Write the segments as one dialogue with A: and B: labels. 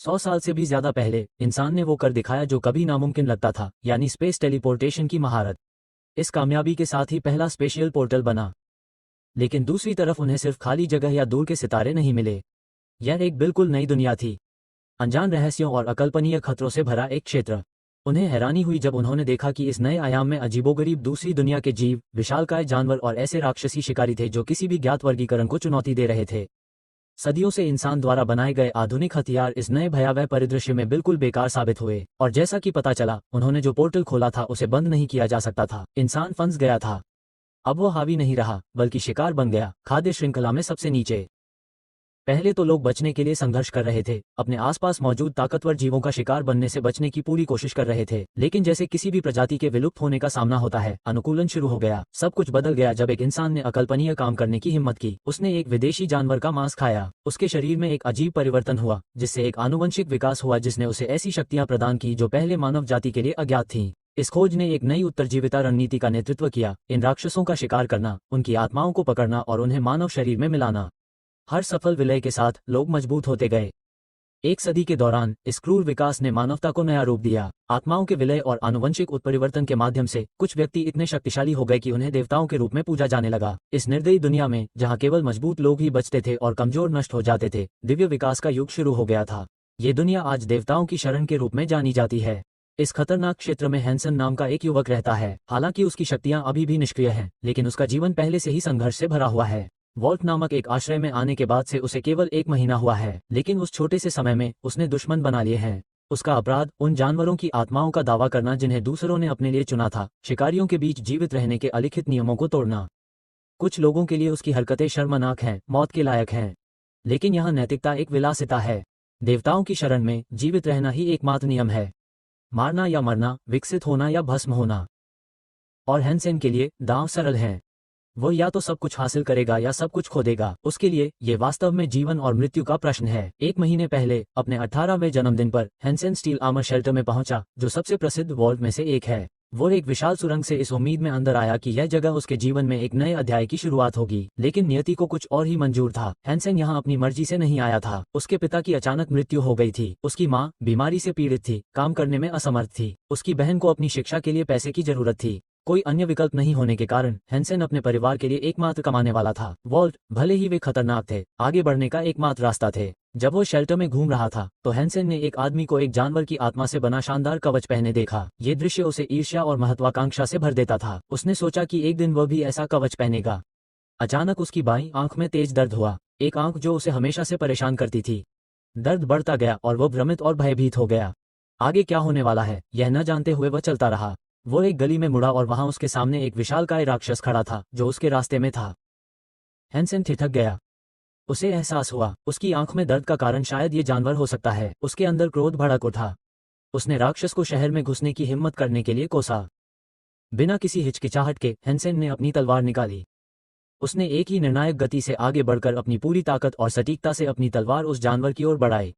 A: 100 साल से भी ज्यादा पहले इंसान ने वो कर दिखाया जो कभी नामुमकिन लगता था, यानी स्पेस टेलीपोर्टेशन की महारत। इस कामयाबी के साथ ही पहला स्पेशियल पोर्टल बना। लेकिन दूसरी तरफ उन्हें सिर्फ खाली जगह या दूर के सितारे नहीं मिले। यह एक बिल्कुल नई दुनिया थी, अनजान रहस्यों और अकल्पनीय खतरों से भरा एक क्षेत्र। उन्हें हैरानी हुई जब उन्होंने देखा कि इस नए आयाम में अजीबोगरीब दूसरी दुनिया के जीव, विशालकाय जानवर और ऐसे राक्षसी शिकारी थे जो किसी भी ज्ञात वर्गीकरण को चुनौती दे रहे थे। सदियों से इंसान द्वारा बनाए गए आधुनिक हथियार इस नए भयावह परिदृश्य में बिल्कुल बेकार साबित हुए, और जैसा कि पता चला, उन्होंने जो पोर्टल खोला था उसे बंद नहीं किया जा सकता था। इंसान फंस गया था। अब वो हावी नहीं रहा, बल्कि शिकार बन गया, खाद्य श्रृंखला में सबसे नीचे। पहले तो लोग बचने के लिए संघर्ष कर रहे थे, अपने आसपास मौजूद ताकतवर जीवों का शिकार बनने से बचने की पूरी कोशिश कर रहे थे। लेकिन जैसे किसी भी प्रजाति के विलुप्त होने का सामना होता है, अनुकूलन शुरू हो गया। सब कुछ बदल गया जब एक इंसान ने अकल्पनीय काम करने की हिम्मत की। उसने एक विदेशी जानवर का मांस खाया। उसके शरीर में एक अजीब परिवर्तन हुआ, जिससे एक आनुवंशिक विकास हुआ जिसने उसे ऐसी शक्तियां प्रदान की जो पहले मानव जाति के लिए अज्ञात थीं। इस खोज ने एक नई उत्तरजीविता रणनीति का नेतृत्व किया, इन राक्षसों का शिकार करना, उनकी आत्माओं को पकड़ना और उन्हें मानव शरीर में मिलाना। हर सफल विलय के साथ लोग मजबूत होते गए। एक सदी के दौरान इस क्रूर विकास ने मानवता को नया रूप दिया। आत्माओं के विलय और आनुवंशिक उत्परिवर्तन के माध्यम से कुछ व्यक्ति इतने शक्तिशाली हो गए कि उन्हें देवताओं के रूप में पूजा जाने लगा। इस निर्दयी दुनिया में, जहां केवल मजबूत लोग ही बचते थे और कमजोर नष्ट हो जाते थे, दिव्य विकास का युग शुरू हो गया था। ये दुनिया आज देवताओं की शरण के रूप में जानी जाती है। इस खतरनाक क्षेत्र में हैंसन नाम का एक युवक रहता है। हालांकि उसकी शक्तियां अभी भी निष्क्रिय हैं, लेकिन उसका जीवन पहले से ही संघर्ष से भरा हुआ है। वॉल्ट नामक एक आश्रय में आने के बाद से उसे केवल 1 महीना हुआ है, लेकिन उस छोटे से समय में उसने दुश्मन बना लिए हैं। उसका अपराध उन जानवरों की आत्माओं का दावा करना जिन्हें दूसरों ने अपने लिए चुना था, शिकारियों के बीच जीवित रहने के अलिखित नियमों को तोड़ना। कुछ लोगों के लिए उसकी हरकतें शर्मनाक हैं, मौत के लायक हैं। लेकिन यहाँ नैतिकता एक विलासिता है। देवताओं की शरण में जीवित रहना ही एकमात्र नियम है। मारना या मरना, विकसित होना या भस्म होना। और हैंसेन के लिए दांव सरल हैं। वो या तो सब कुछ हासिल करेगा या सब कुछ खो देगा। उसके लिए ये वास्तव में जीवन और मृत्यु का प्रश्न है। 1 महीने पहले अपने 18वें जन्मदिन पर हैंसेन स्टील आर्मर शेल्टर में पहुंचा, जो सबसे प्रसिद्ध वॉल्ट में से एक है। वो एक विशाल सुरंग से इस उम्मीद में अंदर आया कि यह जगह उसके जीवन में एक नए अध्याय की शुरुआत होगी। लेकिन नियति को कुछ और ही मंजूर था। हैंसेन यहाँ अपनी मर्जी से नहीं आया था। उसके पिता की अचानक मृत्यु हो गई थी। उसकी माँ बीमारी से पीड़ित थी, काम करने में असमर्थ थी। उसकी बहन को अपनी शिक्षा के लिए पैसे की जरूरत थी। कोई अन्य विकल्प नहीं होने के कारण हैंसेन अपने परिवार के लिए एकमात्र कमाने वाला था। वॉल्ट, भले ही वे खतरनाक थे, आगे बढ़ने का एकमात्र रास्ता थे। जब वो शेल्टर में घूम रहा था तो हैंसेन ने एक आदमी को एक जानवर की आत्मा से बना शानदार कवच पहने देखा। ये दृश्य उसे ईर्ष्या और महत्वाकांक्षा से भर देता था। उसने सोचा कि एक दिन वह भी ऐसा कवच पहनेगा। अचानक उसकी बाईं आंख में तेज दर्द हुआ, एक आंख जो उसे हमेशा से परेशान करती थी। दर्द बढ़ता गया और वो भ्रमित और भयभीत हो गया। आगे क्या होने वाला है, यह न जानते हुए वह चलता रहा। वो एक गली में मुड़ा और वहां उसके सामने एक विशालकाय राक्षस खड़ा था जो उसके रास्ते में था। हैंसेन ठिठक गया। उसे एहसास हुआ उसकी आंख में दर्द का कारण शायद ये जानवर हो सकता है। उसके अंदर क्रोध भड़क उठा। उसने राक्षस को शहर में घुसने की हिम्मत करने के लिए कोसा। बिना किसी हिचकिचाहट के हैंसेन ने अपनी तलवार निकाली। उसने एक ही निर्णायक गति से आगे बढ़कर अपनी पूरी ताकत और सटीकता से अपनी तलवार उस जानवर की ओर बढ़ाई।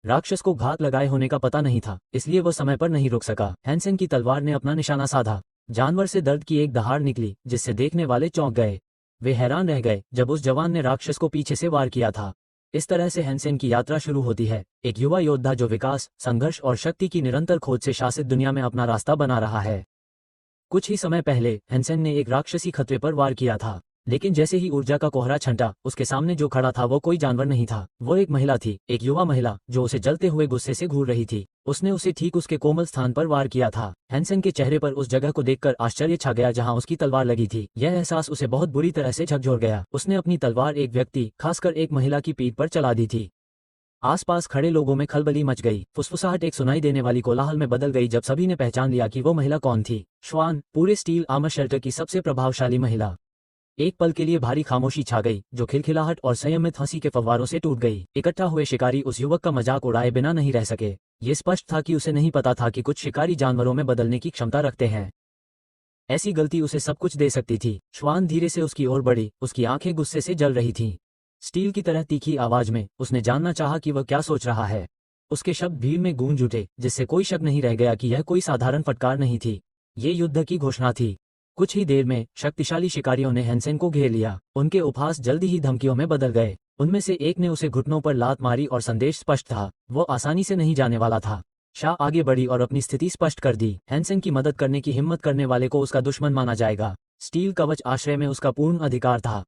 A: राक्षस को घात लगाए होने का पता नहीं था, इसलिए वो समय पर नहीं रुक सका। हैंसेन की तलवार ने अपना निशाना साधा। जानवर से दर्द की एक दहाड़ निकली, जिससे देखने वाले चौंक गए। वे हैरान रह गए जब उस जवान ने राक्षस को पीछे से वार किया था। इस तरह से हैंसेन की यात्रा शुरू होती है, एक युवा योद्धा जो विकास, संघर्ष और शक्ति की निरंतर खोज से शासित दुनिया में अपना रास्ता बना रहा है। कुछ ही समय पहले हैंसेन ने एक राक्षसी खतरे पर वार किया था, लेकिन जैसे ही ऊर्जा का कोहरा छंटा, उसके सामने जो खड़ा था वो कोई जानवर नहीं था। वो एक महिला थी, एक युवा महिला जो उसे जलते हुए गुस्से से घूर रही थी। उसने उसे ठीक उसके कोमल स्थान पर वार किया था। हैंसेन के चेहरे पर उस जगह को देखकर आश्चर्य छा गया जहां उसकी तलवार लगी थी। यह एहसास उसे बहुत बुरी तरह से झकझोर गया। उसने अपनी तलवार एक व्यक्ति, खासकर एक महिला की पीठ पर चला दी थी। आसपास खड़े लोगों में खलबली मच गई। फुसफुसाहट एक सुनाई देने वाली कोलाहल में बदल गई जब सभी ने पहचान लिया कि वो महिला कौन थी। श्वान, पूरे स्टील आर्मर शेल्टर की सबसे प्रभावशाली महिला। एक पल के लिए भारी खामोशी छा गई, जो खिलखिलाहट और संयमित हंसी के फव्वारों से टूट गई। इकट्ठा हुए शिकारी उस युवक का मजाक उड़ाए बिना नहीं रह सके। ये स्पष्ट था कि उसे नहीं पता था कि कुछ शिकारी जानवरों में बदलने की क्षमता रखते हैं। ऐसी गलती उसे सब कुछ दे सकती थी। श्वान धीरे से उसकी ओर बढ़ी, उसकी आंखें गुस्से से जल रही थीं। स्टील की तरह तीखी आवाज में उसने जानना चाहा कि वह क्या सोच रहा है। उसके शब्द भीड़ में गूंज उठे, जिससे कोई शक नहीं रह गया कि यह कोई साधारण फटकार नहीं थी। ये युद्ध की घोषणा थी। कुछ ही देर में शक्तिशाली शिकारियों ने हैंसेन को घेर लिया। उनके उपहास जल्दी ही धमकियों में बदल गए। उनमें से एक ने उसे घुटनों पर लात मारी और संदेश स्पष्ट था, वो आसानी से नहीं जाने वाला था। शाह आगे बढ़ी और अपनी स्थिति स्पष्ट कर दी। हैंसन की मदद करने की हिम्मत करने वाले को उसका दुश्मन माना जाएगा। स्टील कवच आश्रय में उसका पूर्ण अधिकार था।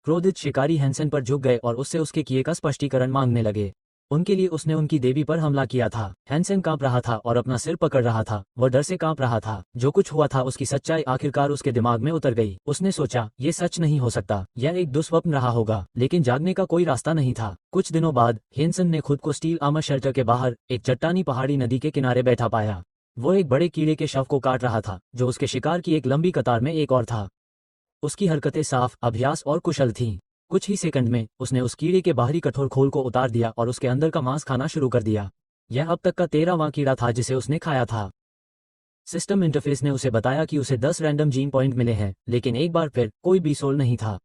A: क्रोधित शिकारी हैंसन पर झुक गए और उससे उसके किए का स्पष्टीकरण मांगने लगे। उनके लिए उसने उनकी देवी पर हमला किया था। हैंसन कांप रहा था और अपना सिर पकड़ रहा था। वह डर से कांप रहा था। जो कुछ हुआ था उसकी सच्चाई आखिरकार उसके दिमाग में उतर गई। उसने सोचा, ये सच नहीं हो सकता, यह एक दुस्वप्न रहा होगा, लेकिन जागने का कोई रास्ता नहीं था। कुछ दिनों बाद हैंसन ने खुद को स्टील आर्मर शेल्टर के बाहर एक चट्टानी पहाड़ी नदी के किनारे बैठा पाया। वो एक बड़े कीड़े के शव को काट रहा था, जो उसके शिकार की एक लंबी कतार में एक और था। उसकी हरकतें साफ, अभ्यास और कुशल थीं। कुछ ही सेकंड में उसने उस कीड़े के बाहरी कठोर खोल को उतार दिया और उसके अंदर का मांस खाना शुरू कर दिया। यह अब तक का 13वां कीड़ा था जिसे उसने खाया था। सिस्टम इंटरफेस ने उसे बताया कि उसे 10 रैंडम जीन पॉइंट मिले हैं, लेकिन एक बार फिर कोई भी सोल नहीं था।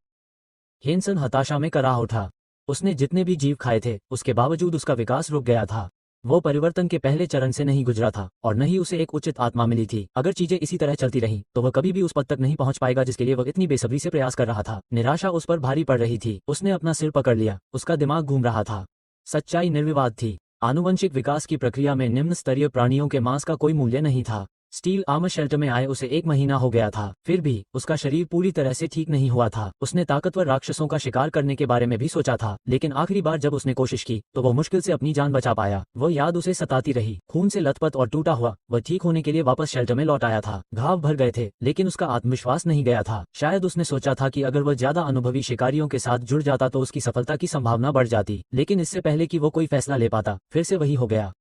A: हैंसन हताशा में कराह उठा। उसने जितने भी जीव खाए थे, उसके बावजूद उसका विकास रुक गया था। वो परिवर्तन के पहले चरण से नहीं गुजरा था और न ही उसे एक उचित आत्मा मिली थी। अगर चीजें इसी तरह चलती रहीं, तो वह कभी भी उस पद तक नहीं पहुंच पाएगा जिसके लिए वह इतनी बेसब्री से प्रयास कर रहा था। निराशा उस पर भारी पड़ रही थी। उसने अपना सिर पकड़ लिया। उसका दिमाग घूम रहा था। सच्चाई निर्विवाद थी। आनुवंशिक विकास की प्रक्रिया में निम्न स्तरीय प्राणियों के मांस का कोई मूल्य नहीं था। स्टील आर्मर शेल्टर में आए उसे 1 महीना हो गया था। फिर भी उसका शरीर पूरी तरह से ठीक नहीं हुआ था। उसने ताकतवर राक्षसों का शिकार करने के बारे में भी सोचा था, लेकिन आखिरी बार जब उसने कोशिश की तो वह मुश्किल से अपनी जान बचा पाया। वह याद उसे सताती रही। खून से लथपथ और टूटा हुआ वह ठीक होने के लिए वापस शेल्टर में लौट आया था। घाव भर गए थे, लेकिन उसका आत्मविश्वास नहीं गया था। शायद उसने सोचा था कि अगर वह ज्यादा अनुभवी शिकारियों के साथ जुड़ जाता तो उसकी सफलता की संभावना बढ़ जाती, लेकिन इससे पहले कि वो कोई फैसला ले पाता, फिर से वही हो गया।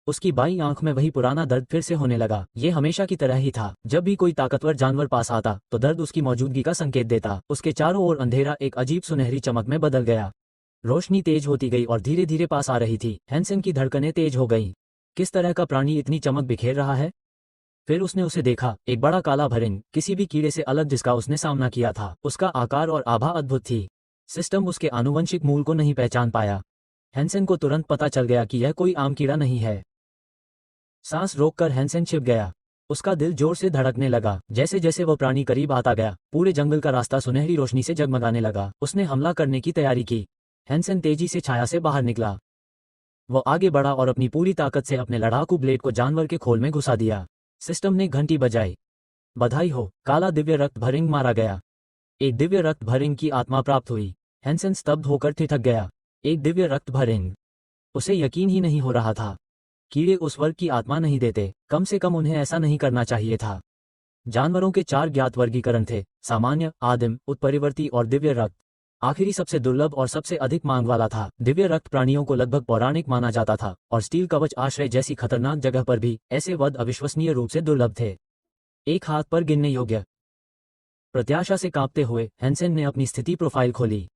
A: उसकी बाईं आंख में वही पुराना दर्द फिर से होने लगा। ये हमेशा की तरह ही था। जब भी कोई ताकतवर जानवर पास आता तो दर्द उसकी मौजूदगी का संकेत देता। उसके चारों ओर अंधेरा एक अजीब सुनहरी चमक में बदल गया। रोशनी तेज होती गई और धीरे धीरे पास आ रही थी। हैंसन की धड़कनें तेज हो गईं। किस तरह का प्राणी इतनी चमक बिखेर रहा है? फिर उसने उसे देखा, एक बड़ा काला भरिंग, किसी भी कीड़े से अलग जिसका उसने सामना किया था। उसका आकार और आभा अद्भुत थी। सिस्टम उसके आनुवंशिक मूल को नहीं पहचान पाया। हैंसन को तुरंत पता चल गया कि यह कोई आम कीड़ा नहीं है। सांस रोककर हैंसन छिप गया। उसका दिल जोर से धड़कने लगा। जैसे जैसे वह प्राणी करीब आता गया, पूरे जंगल का रास्ता सुनहरी रोशनी से जगमगाने लगा। उसने हमला करने की तैयारी की। हैंसन तेजी से छाया से बाहर निकला। वह आगे बढ़ा और अपनी पूरी ताकत से अपने लड़ाकू ब्लेड को जानवर के खोल में घुसा दिया। सिस्टम ने घंटी बजाई। बधाई हो, काला दिव्य रक्त भरिंग मारा गया। एक दिव्य रक्त भरिंग की आत्मा प्राप्त हुई। हैंसन स्तब्ध होकर ठिठक गया। एक दिव्य रक्त भरिंग। उसे यकीन ही नहीं हो रहा था। कीड़े उस वर्ग की आत्मा नहीं देते, कम से कम उन्हें ऐसा नहीं करना चाहिए था। जानवरों के 4 ज्ञात वर्गीकरण थे: सामान्य, आदिम, उत्परिवर्ती और दिव्य रक्त। आखिरी सबसे दुर्लभ और सबसे अधिक मांग वाला था। दिव्य रक्त प्राणियों को लगभग पौराणिक माना जाता था, और स्टील कवच आश्रय जैसी खतरनाक जगह पर भी ऐसे वध अविश्वसनीय रूप से दुर्लभ थे। एक हाथ पर गिनने योग्य। प्रत्याशा से कांपते हुए हैंसन ने अपनी स्थिति प्रोफाइल खोली।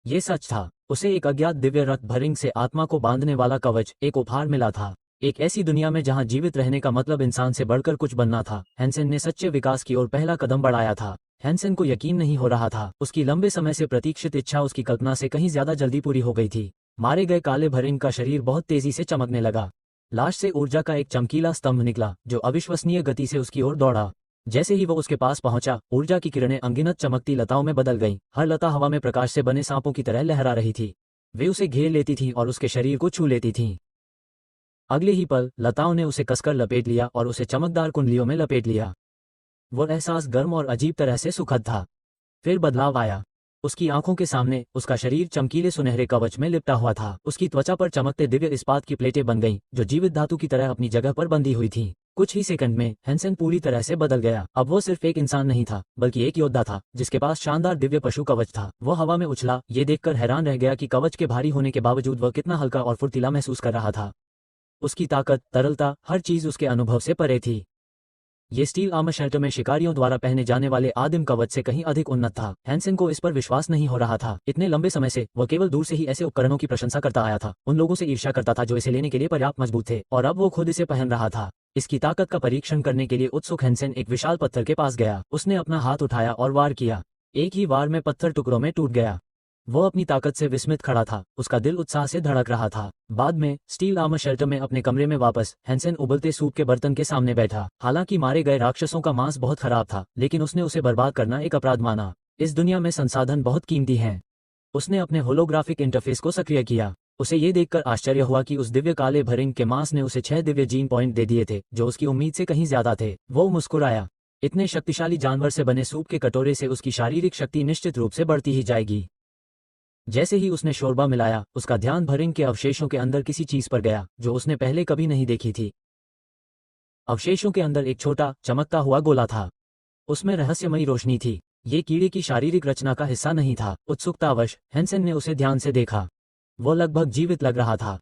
A: ये सच था। उसे एक अज्ञात दिव्य रक्त भरिंग से आत्मा को बांधने वाला कवच, एक उपहार मिला था। एक ऐसी दुनिया में जहां जीवित रहने का मतलब इंसान से बढ़कर कुछ बनना था। हैंसन ने सच्चे विकास की ओर पहला कदम बढ़ाया था। हैंसन को यकीन नहीं हो रहा था। उसकी लंबे समय से प्रतीक्षित इच्छा उसकी कल्पना से कहीं ज्यादा जल्दी पूरी हो गई थी। मारे गए काले भरिंग का शरीर बहुत तेजी से चमकने लगा। लाश से ऊर्जा का एक चमकीला स्तंभ निकला, जो अविश्वसनीय गति से उसकी ओर दौड़ा। जैसे ही वो उसके पास पहुंचा, ऊर्जा की किरणें अनगिनत चमकती लताओं में बदल गईं। हर लता हवा में प्रकाश से बने सांपों की तरह लहरा रही थी। वे उसे घेर लेती थीं और उसके शरीर को छू लेती थीं। अगले ही पल लताओं ने उसे कसकर लपेट लिया और उसे चमकदार कुंडलियों में लपेट लिया। वो एहसास गर्म और अजीब तरह से सुखद था। फिर बदलाव आया। उसकी आंखों के सामने उसका शरीर चमकीले सुनहरे कवच में लिपटा हुआ था। उसकी त्वचा पर चमकते दिव्य इस्पात की प्लेटें बन गईं, जो जीवित धातु की तरह अपनी जगह पर बंधी हुई थीं। कुछ ही सेकंड में हैंसन पूरी तरह से बदल गया। अब वो सिर्फ एक इंसान नहीं था, बल्कि एक योद्धा था, जिसके पास शानदार दिव्य पशु कवच था। वो हवा में उछला, ये देखकर हैरान रह गया कि कवच के भारी होने के बावजूद वह कितना हल्का और फुर्तीला महसूस कर रहा था। उसकी ताकत, तरलता, हर चीज उसके अनुभव से परे थी। ये स्टील आर्मर शेल्टर में शिकारियों द्वारा पहने जाने वाले आदिम कवच से कहीं अधिक उन्नत था। हैंसन को इस पर विश्वास नहीं हो रहा था। इतने लंबे समय से वह केवल दूर से ही ऐसे उपकरणों की प्रशंसा करता आया था, उन लोगों से ईर्ष्या करता था जो इसे लेने के लिए पर्याप्त मजबूत थे, और अब वो खुद इसे पहन रहा था। इसकी ताकत का परीक्षण करने के लिए उत्सुक हैंसन एक विशाल पत्थर के पास गया। उसने अपना हाथ उठाया और वार किया। एक ही वार में पत्थर टुकड़ों में टूट गया। वो अपनी ताकत से विस्मित खड़ा था। उसका दिल उत्साह से धड़क रहा था। बाद में स्टील आर्मर शेल्टर में अपने कमरे में वापस हैंसन उबलते सूप के बर्तन के सामने बैठा। हालांकि मारे गए राक्षसों का मांस बहुत खराब था, लेकिन उसने उसे बर्बाद करना एक अपराध माना। इस दुनिया में संसाधन बहुत कीमती हैं। उसने अपने होलोग्राफिक इंटरफेस को सक्रिय किया। उसे ये देखकर आश्चर्य हुआ कि उस दिव्य काले भरिंग के मांस ने उसे 6 दिव्य जीन पॉइंट दे दिए थे, जो उसकी उम्मीद से कहीं ज्यादा थे। वो मुस्कुराया। इतने शक्तिशाली जानवर से बने सूप के कटोरे से उसकी शारीरिक शक्ति निश्चित रूप से बढ़ती ही जाएगी। जैसे ही उसने शोरबा मिलाया, उसका ध्यान भरिंग के अवशेषों के अंदर किसी चीज पर गया जो उसने पहले कभी नहीं देखी थी। अवशेषों के अंदर एक छोटा चमकता हुआ गोला था। उसमें रहस्यमयी रोशनी थी। ये कीड़े की शारीरिक रचना का हिस्सा नहीं था। उत्सुकतावश हैंसन ने उसे ध्यान से देखा। वो लगभग जीवित लग रहा था।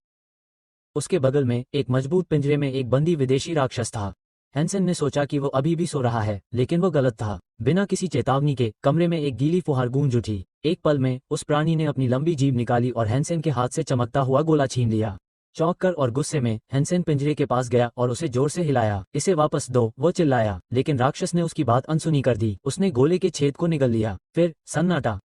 A: उसके बगल में एक मजबूत पिंजरे में एक बंदी विदेशी राक्षस था। हैंसन ने सोचा कि वो अभी भी सो रहा है, लेकिन वो गलत था। बिना किसी चेतावनी के कमरे में एक गीली फुहार गूंज उठी। एक पल में उस प्राणी ने अपनी लंबी जीभ निकाली और हैंसन के हाथ से चमकता हुआ गोला छीन लिया। चौंक कर और गुस्से में हैंसन पिंजरे के पास गया और उसे जोर से हिलाया। इसे वापस दो, वो चिल्लाया, लेकिन राक्षस ने उसकी बात अनसुनी कर दी। उसने गोले के छेद को निगल लिया। फिर सन्नाटा।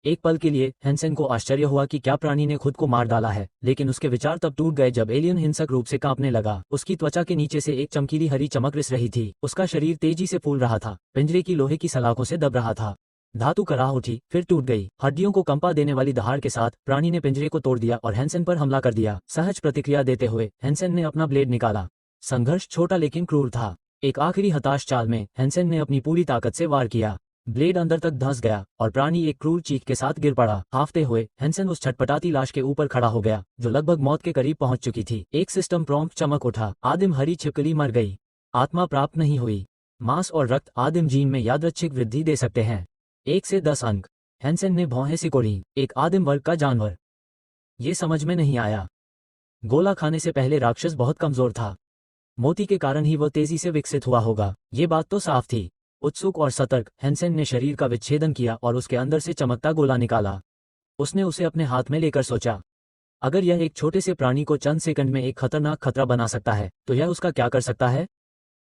A: एक पल के लिए हैंसन को आश्चर्य हुआ कि क्या प्राणी ने खुद को मार डाला है, लेकिन उसके विचार तब टूट गए जब एलियन हिंसक रूप से कांपने लगा। उसकी त्वचा के नीचे से एक चमकीली हरी चमक रिस रही थी। उसका शरीर तेजी से फूल रहा था, पिंजरे की लोहे की सलाखों से दब रहा था। धातु कराह उठी, फिर टूट गई। हड्डियों को कंपा देने वाली दहाड़ के साथ प्राणी ने पिंजरे को तोड़ दिया और हैंसन पर हमला कर दिया। सहज प्रतिक्रिया देते हुए हैंसन ने अपना ब्लेड निकाला। संघर्ष छोटा लेकिन क्रूर था। एक आखिरी हताश चाल में हैंसन ने अपनी पूरी ताकत से वार किया। ब्लेड अंदर तक धंस गया और प्राणी एक क्रूर चीख के साथ गिर पड़ा। हाफते हुए हैंसन उस छटपटाती लाश के ऊपर खड़ा हो गया, जो लगभग मौत के करीब पहुंच चुकी थी। एक सिस्टम प्रॉम्प्ट चमक उठा। आदिम हरी छिपकली मर गई। आत्मा प्राप्त नहीं हुई। मांस और रक्त आदिम जीन में यादृच्छिक वृद्धि दे सकते हैं। 1 से 10 अंक। हैंसन ने भौहें सिकोड़ी। एक आदिम वर्ग का जानवर। ये समझ में नहीं आया। गोला खाने से पहले राक्षस बहुत कमजोर था। मोती के कारण ही वह तेजी से विकसित हुआ होगा, ये बात तो साफ थी। उत्सुक और सतर्क हैंसन ने शरीर का विच्छेदन किया और उसके अंदर से चमकता गोला निकाला। उसने उसे अपने हाथ में लेकर सोचा, अगर यह एक छोटे से प्राणी को चंद सेकंड में एक खतरनाक खतरा बना सकता है, तो यह उसका क्या कर सकता है।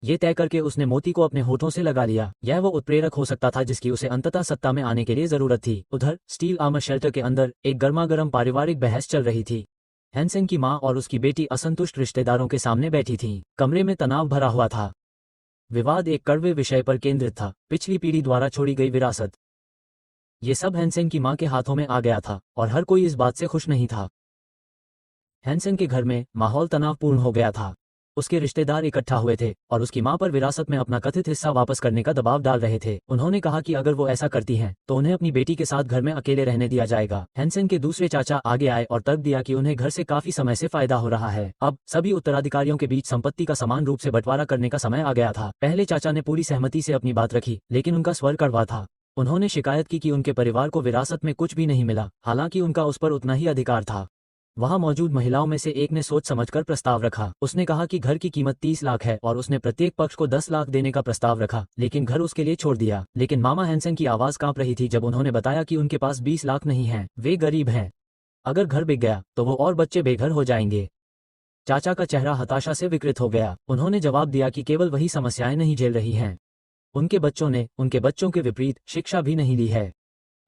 A: ये तय करके उसने मोती को अपने होठों से लगा लिया। यह वो उत्प्रेरक हो सकता था जिसकी उसे अंततः सत्ता में आने के लिए जरूरत थी। उधर स्टील आर्मर शेल्टर के अंदर एक गर्मागर्म पारिवारिक बहस चल रही थी। हैंसन की मां और उसकी बेटी असंतुष्ट रिश्तेदारों के सामने बैठी थीं। कमरे में तनाव भरा हुआ था। विवाद एक कड़वे विषय पर केंद्रित था, पिछली पीढ़ी द्वारा छोड़ी गई विरासत। ये सब हैंसन की मां के हाथों में आ गया था और हर कोई इस बात से खुश नहीं था। हैंसन के घर में माहौल तनावपूर्ण हो गया था। उसके रिश्तेदार इकट्ठा हुए थे और उसकी मां पर विरासत में अपना कथित हिस्सा वापस करने का दबाव डाल रहे थे। उन्होंने कहा कि अगर वो ऐसा करती हैं, तो उन्हें अपनी बेटी के साथ घर में अकेले रहने दिया जाएगा। हैंसन के दूसरे चाचा आगे आए और तर्क दिया कि उन्हें घर से काफी समय से फायदा हो रहा है। अब सभी उत्तराधिकारियों के बीच संपत्ति का समान रूप से बंटवारा करने का समय आ गया था। पहले चाचा ने पूरी सहमति से अपनी बात रखी, लेकिन उनका स्वर कड़वा था। उन्होंने शिकायत की कि उनके परिवार को विरासत में कुछ भी नहीं मिला, हालांकि उनका उस पर उतना ही अधिकार था। वहां मौजूद महिलाओं में से एक ने सोच समझकर प्रस्ताव रखा। उसने कहा कि घर की कीमत 30 लाख है और उसने प्रत्येक पक्ष को 10 लाख देने का प्रस्ताव रखा, लेकिन घर उसके लिए छोड़ दिया। लेकिन मामा हैंसन की आवाज कांप रही थी जब उन्होंने बताया कि उनके पास 20 लाख नहीं है, वे गरीब हैं। अगर घर बिक गया तो वो और बच्चे बेघर हो जाएंगे। चाचा का चेहरा हताशा से विकृत हो गया। उन्होंने जवाब दिया कि केवल वही समस्याएं नहीं झेल रही हैं, उनके बच्चों ने उनके बच्चों के विपरीत शिक्षा भी नहीं ली है।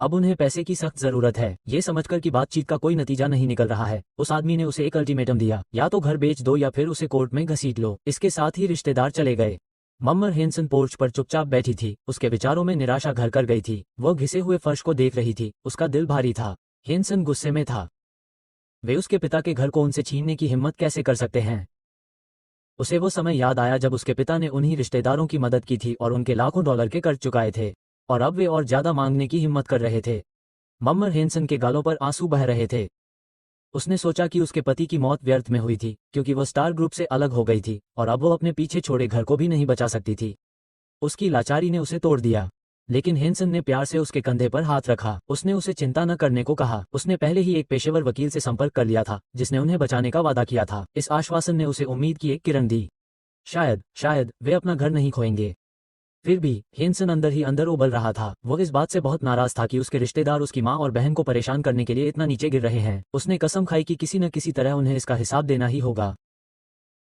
A: अब उन्हें पैसे की सख्त जरूरत है। ये समझकर कि बातचीत का कोई नतीजा नहीं निकल रहा है, उस आदमी ने उसे एक अल्टीमेटम दिया, या तो घर बेच दो या फिर उसे कोर्ट में घसीट लो। इसके साथ ही रिश्तेदार चले गए। मम्मर हैंसन पोर्च पर चुपचाप बैठी थी। उसके विचारों में निराशा घर कर गई थी। वह घिसे हुए फर्श को देख रही थी। उसका दिल भारी था। हैंसन गुस्से में था। वे उसके पिता के घर को उनसे छीनने की हिम्मत कैसे कर सकते हैं। उसे वो समय याद आया जब उसके पिता ने उन्हीं रिश्तेदारों की मदद की थी और उनके लाखों डॉलर के कर्ज चुकाए थे, और अब वे और ज्यादा मांगने की हिम्मत कर रहे थे। मम्मर हैंसन के गालों पर आंसू बह रहे थे। उसने सोचा कि उसके पति की मौत व्यर्थ में हुई थी, क्योंकि वह स्टार ग्रुप से अलग हो गई थी और अब वो अपने पीछे छोड़े घर को भी नहीं बचा सकती थी। उसकी लाचारी ने उसे तोड़ दिया। लेकिन हैंसन ने प्यार से उसके कंधे पर हाथ रखा। उसने उसे चिंता न करने को कहा। उसने पहले ही एक पेशेवर वकील से संपर्क कर लिया था जिसने उन्हें बचाने का वादा किया था। इस आश्वासन ने उसे उम्मीद की एक किरण दी। शायद वे अपना घर नहीं खोएंगे। फिर भी हैंसन अंदर ही अंदर उबल रहा था। वो इस बात से बहुत नाराज था कि उसके रिश्तेदार उसकी मां और बहन को परेशान करने के लिए इतना नीचे गिर रहे हैं। उसने कसम खाई कि किसी न किसी तरह उन्हें इसका हिसाब देना ही होगा।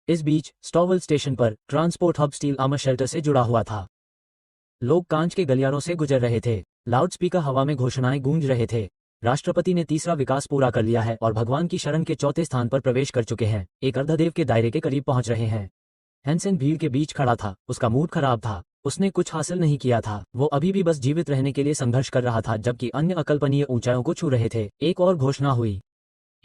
A: इस बीच स्टॉवल स्टेशन पर transport hub steel armour shelter से जुड़ा हुआ था। लोग कांच के गलियारों से गुजर रहे थे। लाउडस्पीकर हवा में घोषणाएं गूंज रहे थे। राष्ट्रपति ने तीसरा विकास पूरा कर लिया है और भगवान की शरण के चौथे स्थान पर प्रवेश कर चुके हैं। एक अर्धदेव के दायरे के करीब पहुंच रहे हैं। हैंसन भीड़ के बीच खड़ा था। उसका मूड खराब था। उसने कुछ हासिल नहीं किया था, वो अभी भी बस जीवित रहने के लिए संघर्ष कर रहा था, जबकि अन्य अकल्पनीय ऊंचाइयों को छू रहे थे। एक और घोषणा हुई।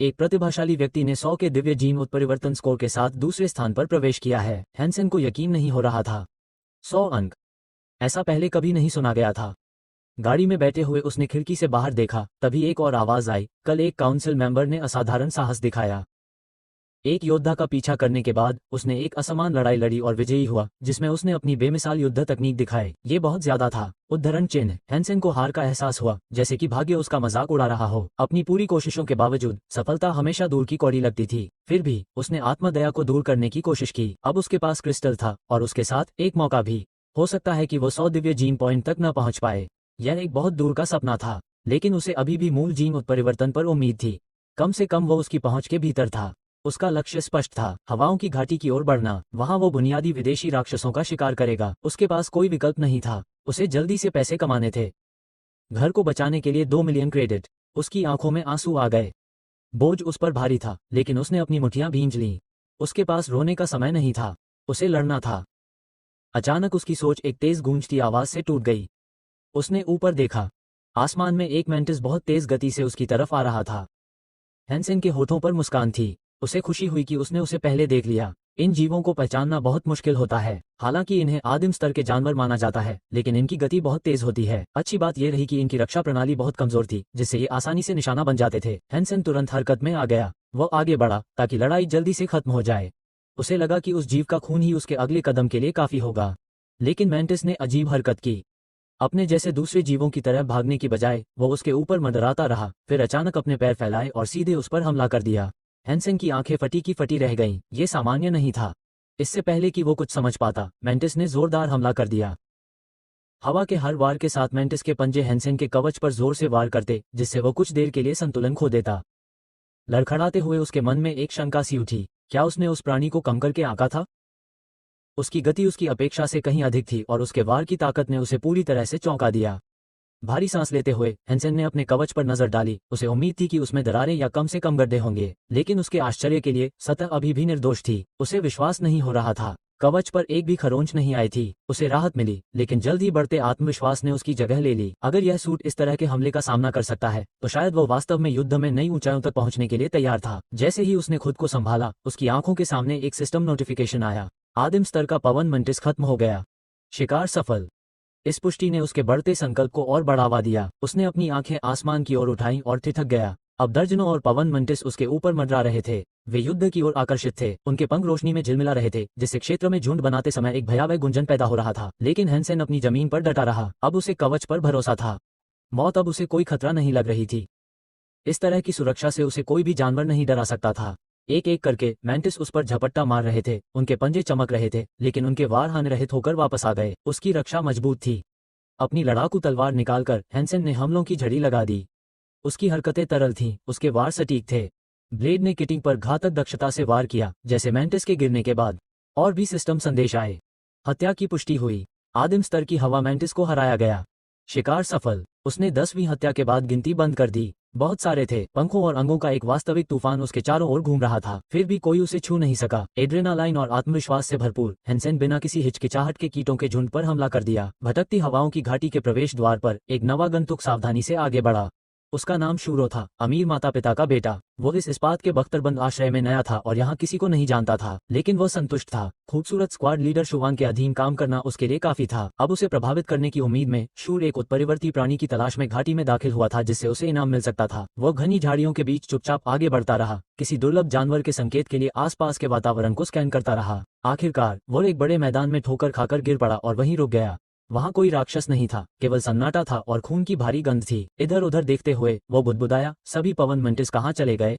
A: एक प्रतिभाशाली व्यक्ति ने 100 के दिव्य जीन उत्परिवर्तन स्कोर के साथ दूसरे स्थान पर प्रवेश किया है। हैंसन को यकीन नहीं हो रहा था। 100 अंक, ऐसा पहले कभी नहीं सुना गया था। गाड़ी में बैठे हुए उसने खिड़की से बाहर देखा, तभी एक और आवाज आई। कल एक काउंसिल मेंबर ने असाधारण साहस दिखाया। एक योद्धा का पीछा करने के बाद उसने एक असमान लड़ाई लड़ी और विजयी हुआ, जिसमें उसने अपनी बेमिसाल युद्ध तकनीक दिखाई। ये बहुत ज्यादा था। उद्धरण चिन्ह। हैंसन को हार का एहसास हुआ, जैसे कि भाग्य उसका मजाक उड़ा रहा हो। अपनी पूरी कोशिशों के बावजूद सफलता हमेशा दूर की कौड़ी लगती थी। फिर भी उसने आत्मदया को दूर करने की कोशिश की। अब उसके पास क्रिस्टल था और उसके साथ एक मौका भी। हो सकता है कि वो 100 दिव्य जीन पॉइंट तक न पहुंच पाए। यह एक बहुत दूर का सपना था, लेकिन उसे अभी भी मूल जीन उत्परिवर्तन पर उम्मीद थी। कम से कम वो उसकी पहुंच के भीतर था। उसका लक्ष्य स्पष्ट था, हवाओं की घाटी की ओर बढ़ना। वहां वो बुनियादी विदेशी राक्षसों का शिकार करेगा। उसके पास कोई विकल्प नहीं था, उसे जल्दी से पैसे कमाने थे। घर को बचाने के लिए 2 मिलियन क्रेडिट। उसकी आंखों में आंसू आ गए। बोझ उस पर भारी था, लेकिन उसने अपनी मुट्ठियां भींच लीं। उसके पास रोने का समय नहीं था, उसे लड़ना था। अचानक उसकी सोच एक तेज गूंजती आवाज से टूट गई। उसने ऊपर देखा। आसमान में एक मेंटिस बहुत तेज गति से उसकी तरफ आ रहा था। हैंसन के होठों पर मुस्कान थी। उसे खुशी हुई कि उसने उसे पहले देख लिया। इन जीवों को पहचानना बहुत मुश्किल होता है। हालांकि इन्हें आदिम स्तर के जानवर माना जाता है, लेकिन इनकी गति बहुत तेज होती है। अच्छी बात यह रही कि इनकी रक्षा प्रणाली बहुत कमजोर थी, जिससे ये आसानी से निशाना बन जाते थे। हैंसन तुरंत हरकत में आ गया। वो आगे बढ़ा ताकि लड़ाई जल्दी से खत्म हो जाए। उसे लगा कि उस जीव का खून ही उसके अगले कदम के लिए काफी होगा। लेकिन मेंटिस ने अजीब हरकत की। अपने जैसे दूसरे जीवों की तरह भागने की बजाय वो उसके ऊपर मंडराता रहा। फिर अचानक अपने पैर फैलाए और सीधे उस पर हमला कर दिया। हैंसन की आंखें फटी की फटी रह गईं। ये सामान्य नहीं था। इससे पहले कि वो कुछ समझ पाता, मेंटिस ने जोरदार हमला कर दिया। हवा के हर वार के साथ मेंटिस के पंजे हैंसन के कवच पर जोर से वार करते, जिससे वो कुछ देर के लिए संतुलन खो देता। लड़खड़ाते हुए उसके मन में एक शंका सी उठी। क्या उसने उस प्राणी को कम करके आंका था? उसकी गति उसकी अपेक्षा से कहीं अधिक थी और उसके वार की ताकत ने उसे पूरी तरह से चौंका दिया। भारी सांस लेते हुए हैंसन ने अपने कवच पर नजर डाली। उसे उम्मीद थी कि उसमें दरारें या कम से कम गड्ढे होंगे, लेकिन उसके आश्चर्य के लिए सतह अभी भी निर्दोष थी। उसे विश्वास नहीं हो रहा था। कवच पर एक भी खरोंच नहीं आई थी। उसे राहत मिली, लेकिन जल्द ही बढ़ते आत्मविश्वास ने उसकी जगह ले ली। अगर यह सूट इस तरह के हमले का सामना कर सकता है, तो शायद वो वास्तव में युद्ध में नई ऊंचाइयों तक पहुंचने के लिए तैयार था। जैसे ही उसने खुद को संभाला, उसकी आंखों के सामने एक सिस्टम नोटिफिकेशन आया। आदिम स्तर का पवन मंटिस खत्म हो गया। शिकार सफल। इस पुष्टि ने उसके बढ़ते संकल्प को और बढ़ावा दिया। उसने अपनी आंखें आसमान की ओर उठाईं और ठिठक गया। अब दर्जनों और पवन मंटिस उसके ऊपर मंडरा रहे थे। वे युद्ध की ओर आकर्षित थे। उनके पंख रोशनी में झिलमिला रहे थे, जिससे क्षेत्र में झुंड बनाते समय एक भयावह गुंजन पैदा हो रहा था। लेकिन हैंसन अपनी जमीन पर डटा रहा। अब उसे कवच पर भरोसा था। मौत अब उसे कोई खतरा नहीं लग रही थी। इस तरह की सुरक्षा से उसे कोई भी जानवर नहीं डरा सकता था। एक एक करके मेंटिस उस पर झपट्टा मार रहे थे। उनके पंजे चमक रहे थे, लेकिन उनके वार हानिरहित होकर वापस आ गए। उसकी रक्षा मजबूत थी। अपनी लड़ाकू तलवार निकालकर हैंसन ने हमलों की झड़ी लगा दी। उसकी हरकतें तरल थीं, उसके वार सटीक थे। ब्लेड ने किटिंग पर घातक दक्षता से वार किया, जैसे मेंटिस के गिरने के बाद और भी सिस्टम संदेश आए। हत्या की पुष्टि हुई। आदिम स्तर की हवा मेंटिस को हराया गया। शिकार सफल। उसने 10वीं हत्या के बाद गिनती बंद कर दी। बहुत सारे थे। पंखों और अंगों का एक वास्तविक तूफान उसके चारों ओर घूम रहा था। फिर भी कोई उसे छू नहीं सका। एड्रेनालाइन और आत्मविश्वास से भरपूर हैंसन बिना किसी हिचकिचाहट के कीटों के झुंड पर हमला कर दिया। भटकती हवाओं की घाटी के प्रवेश द्वार पर एक नवागंतुक सावधानी से आगे बढ़ा। उसका नाम शूरो था, अमीर माता पिता का बेटा। वो इस इस्पात के बख्तरबंद आश्रय में नया था और यहाँ किसी को नहीं जानता था, लेकिन वह संतुष्ट था। खूबसूरत स्क्वाड लीडर शुवान के अधीन काम करना उसके लिए काफी था। अब उसे प्रभावित करने की उम्मीद में शूर एक उत्परिवर्ती प्राणी की तलाश में घाटी में दाखिल हुआ था, जिससे उसे इनाम मिल सकता था। वो घनी झाड़ियों के बीच चुपचाप आगे बढ़ता रहा, किसी दुर्लभ जानवर के संकेत के लिए आसपास के वातावरण को स्कैन करता रहा। आखिरकार वो एक बड़े मैदान में ठोकर खाकर गिर पड़ा और वहीं रुक गया। वहां कोई राक्षस नहीं था, केवल सन्नाटा था और खून की भारी गंध थी। इधर उधर देखते हुए वो बुदबुदाया, सभी पवन मंटिस कहाँ चले गए?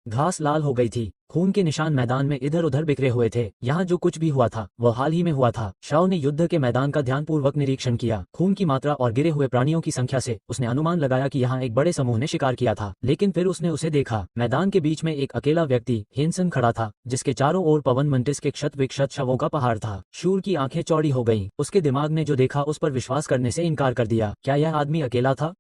A: घास लाल हो गई थी। खून के निशान मैदान में इधर उधर बिखरे हुए थे। यहाँ जो कुछ भी हुआ था वह हाल ही में हुआ था। शाओ ने युद्ध के मैदान का ध्यानपूर्वक निरीक्षण किया। खून की मात्रा और गिरे हुए प्राणियों की संख्या से उसने अनुमान लगाया कि यहाँ एक बड़े समूह ने शिकार किया था। लेकिन फिर उसने उसे देखा। मैदान के बीच में एक अकेला व्यक्ति हैंसन खड़ा था, जिसके चारों ओर पवन मंटिस के क्षत विक्षत शवों का पहाड़ था। शूर की आंखें चौड़ी हो गईं। उसके दिमाग ने जो देखा उस पर विश्वास करने से इनकार कर दिया। क्या यह आदमी अकेला था?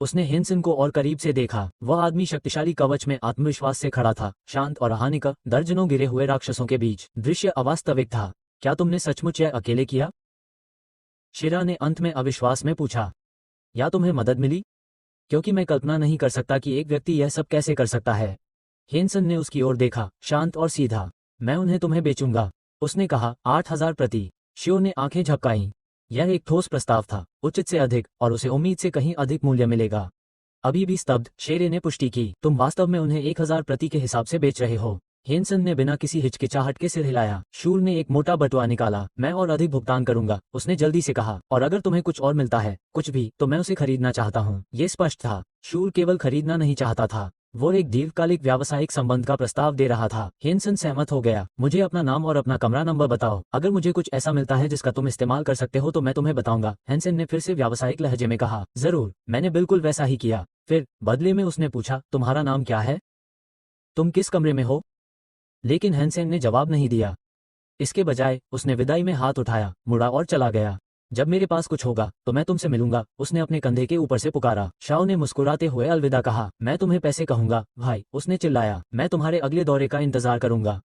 A: उसने हैंसन को और करीब से देखा। वह आदमी शक्तिशाली कवच में आत्मविश्वास से खड़ा था, शांत और हानिक, दर्जनों गिरे हुए राक्षसों के बीच। दृश्य अवास्तविक था। क्या तुमने सचमुच यह अकेले किया? शिरा ने अंत में अविश्वास में पूछा, या तुम्हें मदद मिली? क्योंकि मैं कल्पना नहीं कर सकता कि एक व्यक्ति यह सब कैसे कर सकता है। हेनसन ने उसकी ओर देखा, शांत और सीधा। मैं उन्हें तुम्हें बेचूंगा, उसने कहा। 8,000 प्रति। शियो ने आंखें झपकाईं। यह एक ठोस प्रस्ताव था, उचित से अधिक, और उसे उम्मीद से कहीं अधिक मूल्य मिलेगा। अभी भी स्तब्ध, शेरे ने पुष्टि की, तुम वास्तव में उन्हें 1,000 प्रति के हिसाब से बेच रहे हो? हेनसन ने बिना किसी हिचकिचाहट के सिर हिलाया। शूर ने एक मोटा बटुआ निकाला। मैं और अधिक भुगतान करूंगा, उसने जल्दी से कहा, और अगर तुम्हें कुछ और मिलता है, कुछ भी, तो मैं उसे खरीदना चाहता हूँ। ये स्पष्ट था, शूर केवल खरीदना नहीं चाहता था, वो एक दीर्घकालिक व्यावसायिक संबंध का प्रस्ताव दे रहा था। हेनसन सहमत हो गया। मुझे अपना नाम और अपना कमरा नंबर बताओ, अगर मुझे कुछ ऐसा मिलता है जिसका तुम इस्तेमाल कर सकते हो तो मैं तुम्हें बताऊंगा। हेनसन ने फिर से व्यावसायिक लहजे में कहा, जरूर। मैंने बिल्कुल वैसा ही किया। फिर बदले में उसने पूछा, तुम्हारा नाम क्या है? तुम किस कमरे में हो? लेकिन हेनसेन ने जवाब नहीं दिया। इसके बजाय उसने विदाई में हाथ उठाया, मुड़ा और चला गया। जब मेरे पास कुछ होगा तो मैं तुमसे मिलूंगा, उसने अपने कंधे के ऊपर से पुकारा। शाओ ने मुस्कुराते हुए अलविदा कहा। मैं तुम्हें पैसे कहूंगा भाई, उसने चिल्लाया। मैं तुम्हारे अगले दौरे का इंतजार करूंगा।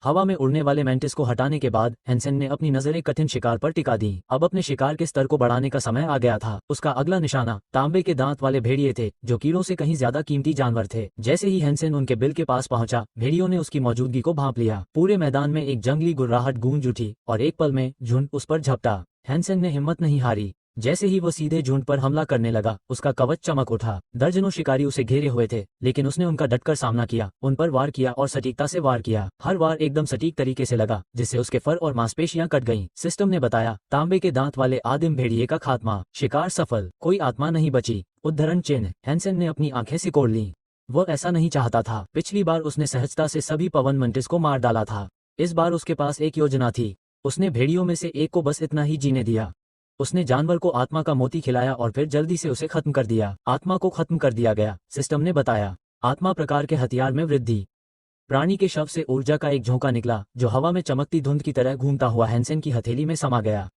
A: हवा में उड़ने वाले मेंटिस को हटाने के बाद हेनसेन ने अपनी नजरें कठिन शिकार पर टिका दी। अब अपने शिकार के स्तर को बढ़ाने का समय आ गया था। उसका अगला निशाना तांबे के दांत वाले भेड़िए थे, जो कीड़ों से कहीं ज्यादा कीमती जानवर थे। जैसे ही हेनसेन उनके बिल के पास पहुंचा, भेड़ियों ने उसकी मौजूदगी को भांप लिया। पूरे मैदान में एक जंगली गुर्राहट गूंज उठी और एक पल में झुंड उस पर झपटा। हेनसेन ने हिम्मत नहीं हारी। जैसे ही वो सीधे झुंड पर हमला करने लगा, उसका कवच चमक उठा। दर्जनों शिकारी उसे घेरे हुए थे, लेकिन उसने उनका डटकर सामना किया, उन पर वार किया और सटीकता से वार किया। हर वार एकदम सटीक तरीके से लगा, जिससे उसके फर और मांसपेशियां कट गईं। सिस्टम ने बताया, तांबे के दांत वाले आदिम भेड़िए का खात्मा। शिकार सफल, कोई आत्मा नहीं बची। उद्धरण चिन्ह। हेनसेन ने अपनी आंखें सिकोड़ लीं। वो ऐसा नहीं चाहता था। पिछली बार उसने सहजता से सभी पवन मंटिस को मार डाला था। इस बार उसके पास एक योजना थी। उसने भेड़ियों में से एक को बस इतना ही जीने दिया। उसने जानवर को आत्मा का मोती खिलाया और फिर जल्दी से उसे खत्म कर दिया। आत्मा को खत्म कर दिया गया, सिस्टम ने बताया। आत्मा प्रकार के हथियार में वृद्धि। प्राणी के शव से ऊर्जा का एक झोंका निकला, जो हवा में चमकती धुंध की तरह घूमता हुआ हेनसेन की हथेली में समा गया।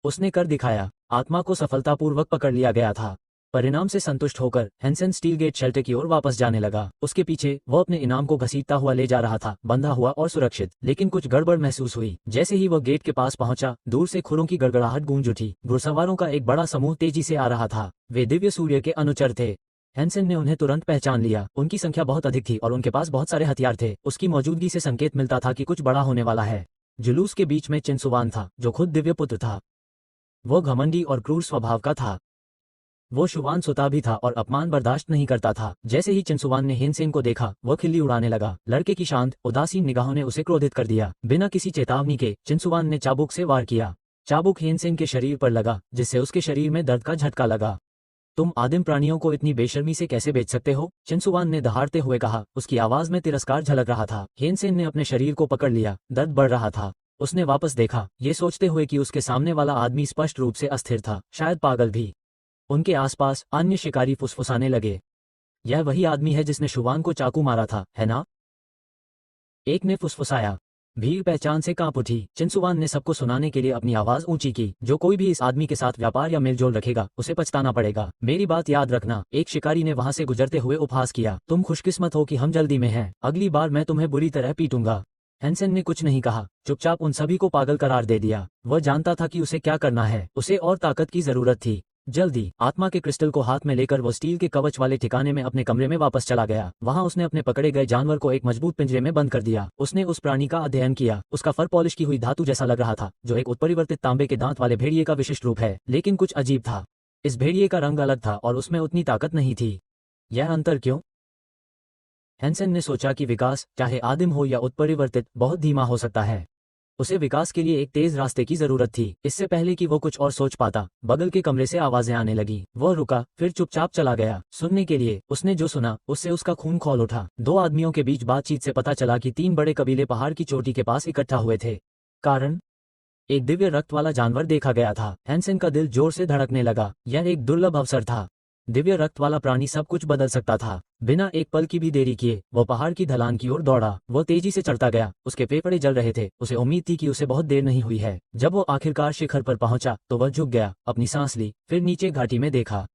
A: उसने कर दिखाया। आत्मा को सफलतापूर्वक पकड़ लिया गया था। परिणाम से संतुष्ट होकर हेनसेन स्टील गेट शेल्टर की ओर वापस जाने लगा। उसके पीछे वो अपने इनाम को घसीटता हुआ ले जा रहा था, बंधा हुआ और सुरक्षित। लेकिन कुछ गड़बड़ महसूस हुई। जैसे ही वह गेट के पास पहुंचा, दूर से खुरों की गड़गड़ाहट गूंज उठी। घुड़सवारों का एक बड़ा समूह तेजी से आ रहा था। वे दिव्य सूर्य के अनुचर थे। हेनसेन ने उन्हें तुरंत पहचान लिया। उनकी संख्या बहुत अधिक थी और उनके पास बहुत सारे हथियार थे। उसकी मौजूदगी से संकेत मिलता था कि कुछ बड़ा होने वाला है। जुलूस के बीच में चिनसुवान था, जो खुद दिव्य पुत्र था। वो घमंडी और क्रूर स्वभाव का था। वो शुवान सुता भी था और अपमान बर्दाश्त नहीं करता था। जैसे ही चिनसुवान ने हेनसेन को देखा, वो खिल्ली उड़ाने लगा। लड़के की शांत, उदासीन निगाहों ने उसे क्रोधित कर दिया। बिना किसी चेतावनी के चिनसुवान ने चाबुक से वार किया। चाबुक हेनसेन के शरीर पर लगा, जिससे उसके शरीर में दर्द का झटका लगा। तुम आदिम प्राणियों को इतनी बेशर्मी से कैसे बेच सकते हो? चिनसुवान ने दहाड़ते हुए कहा। उसकी आवाज में तिरस्कार झलक रहा था। हेनसेन ने अपने शरीर को पकड़ लिया। दर्द बढ़ रहा था। उसने वापस देखा, ये सोचते हुए कि उसके सामने वाला आदमी स्पष्ट रूप से अस्थिर था, शायद पागल भी। उनके आसपास अन्य शिकारी फुसफुसाने लगे। यह वही आदमी है जिसने शुवान को चाकू मारा था, है ना? एक ने फुसफुसाया। भीड़ पहचान से कांप उठी। चिनसुवान ने सबको सुनाने के लिए अपनी आवाज ऊंची की। जो कोई भी इस आदमी के साथ व्यापार या मेलजोल रखेगा, उसे पछताना पड़ेगा। मेरी बात याद रखना। एक शिकारी ने वहां से गुजरते हुए उपहास किया। तुम खुशकिस्मत हो कि हम जल्दी में हैं। अगली बार मैं तुम्हें बुरी तरह पीटूंगा। हेनसेन ने कुछ नहीं कहा, चुपचाप उन सभी को पागल करार दे दिया। वह जानता था कि उसे क्या करना है। उसे और ताकत की जरूरत थी। जल्दी। आत्मा के क्रिस्टल को हाथ में लेकर वो स्टील के कवच वाले ठिकाने में अपने कमरे में वापस चला गया। वहां उसने अपने पकड़े गए जानवर को एक मजबूत पिंजरे में बंद कर दिया। उसने उस प्राणी का अध्ययन किया। उसका फर पॉलिश की हुई धातु जैसा लग रहा था, जो एक उत्परिवर्तित तांबे के दांत वाले भेड़िए का विशिष्ट रूप है। लेकिन कुछ अजीब था। इस भेड़िए का रंग अलग था और उसमें उतनी ताकत नहीं थी। यह अंतर क्यों? हेनसेन ने सोचा कि विकास, चाहे आदिम हो या उत्परिवर्तित, बहुत धीमा हो सकता है। उसे विकास के लिए एक तेज रास्ते की जरूरत थी। इससे पहले कि वो कुछ और सोच पाता, बगल के कमरे से आवाजें आने लगी। वो रुका, फिर चुपचाप चला गया सुनने के लिए। उसने जो सुना, उससे उसका खून खौल उठा। दो आदमियों के बीच बातचीत से पता चला कि 3 बड़े कबीले पहाड़ की चोटी के पास इकट्ठा हुए थे। कारण? एक दिव्य रक्त वाला जानवर देखा गया था। हेनसेन का दिल जोर से धड़कने लगा। यह एक दुर्लभ अवसर था। दिव्य रक्त वाला प्राणी सब कुछ बदल सकता था। बिना एक पल की भी देरी किए वो पहाड़ की ढलान की ओर दौड़ा। वो तेजी से चढ़ता गया। उसके फेफड़े जल रहे थे। उसे उम्मीद थी कि उसे बहुत देर नहीं हुई है। जब वो आखिरकार शिखर पर पहुंचा तो वह झुक गया, अपनी सांस ली, फिर नीचे घाटी में देखा।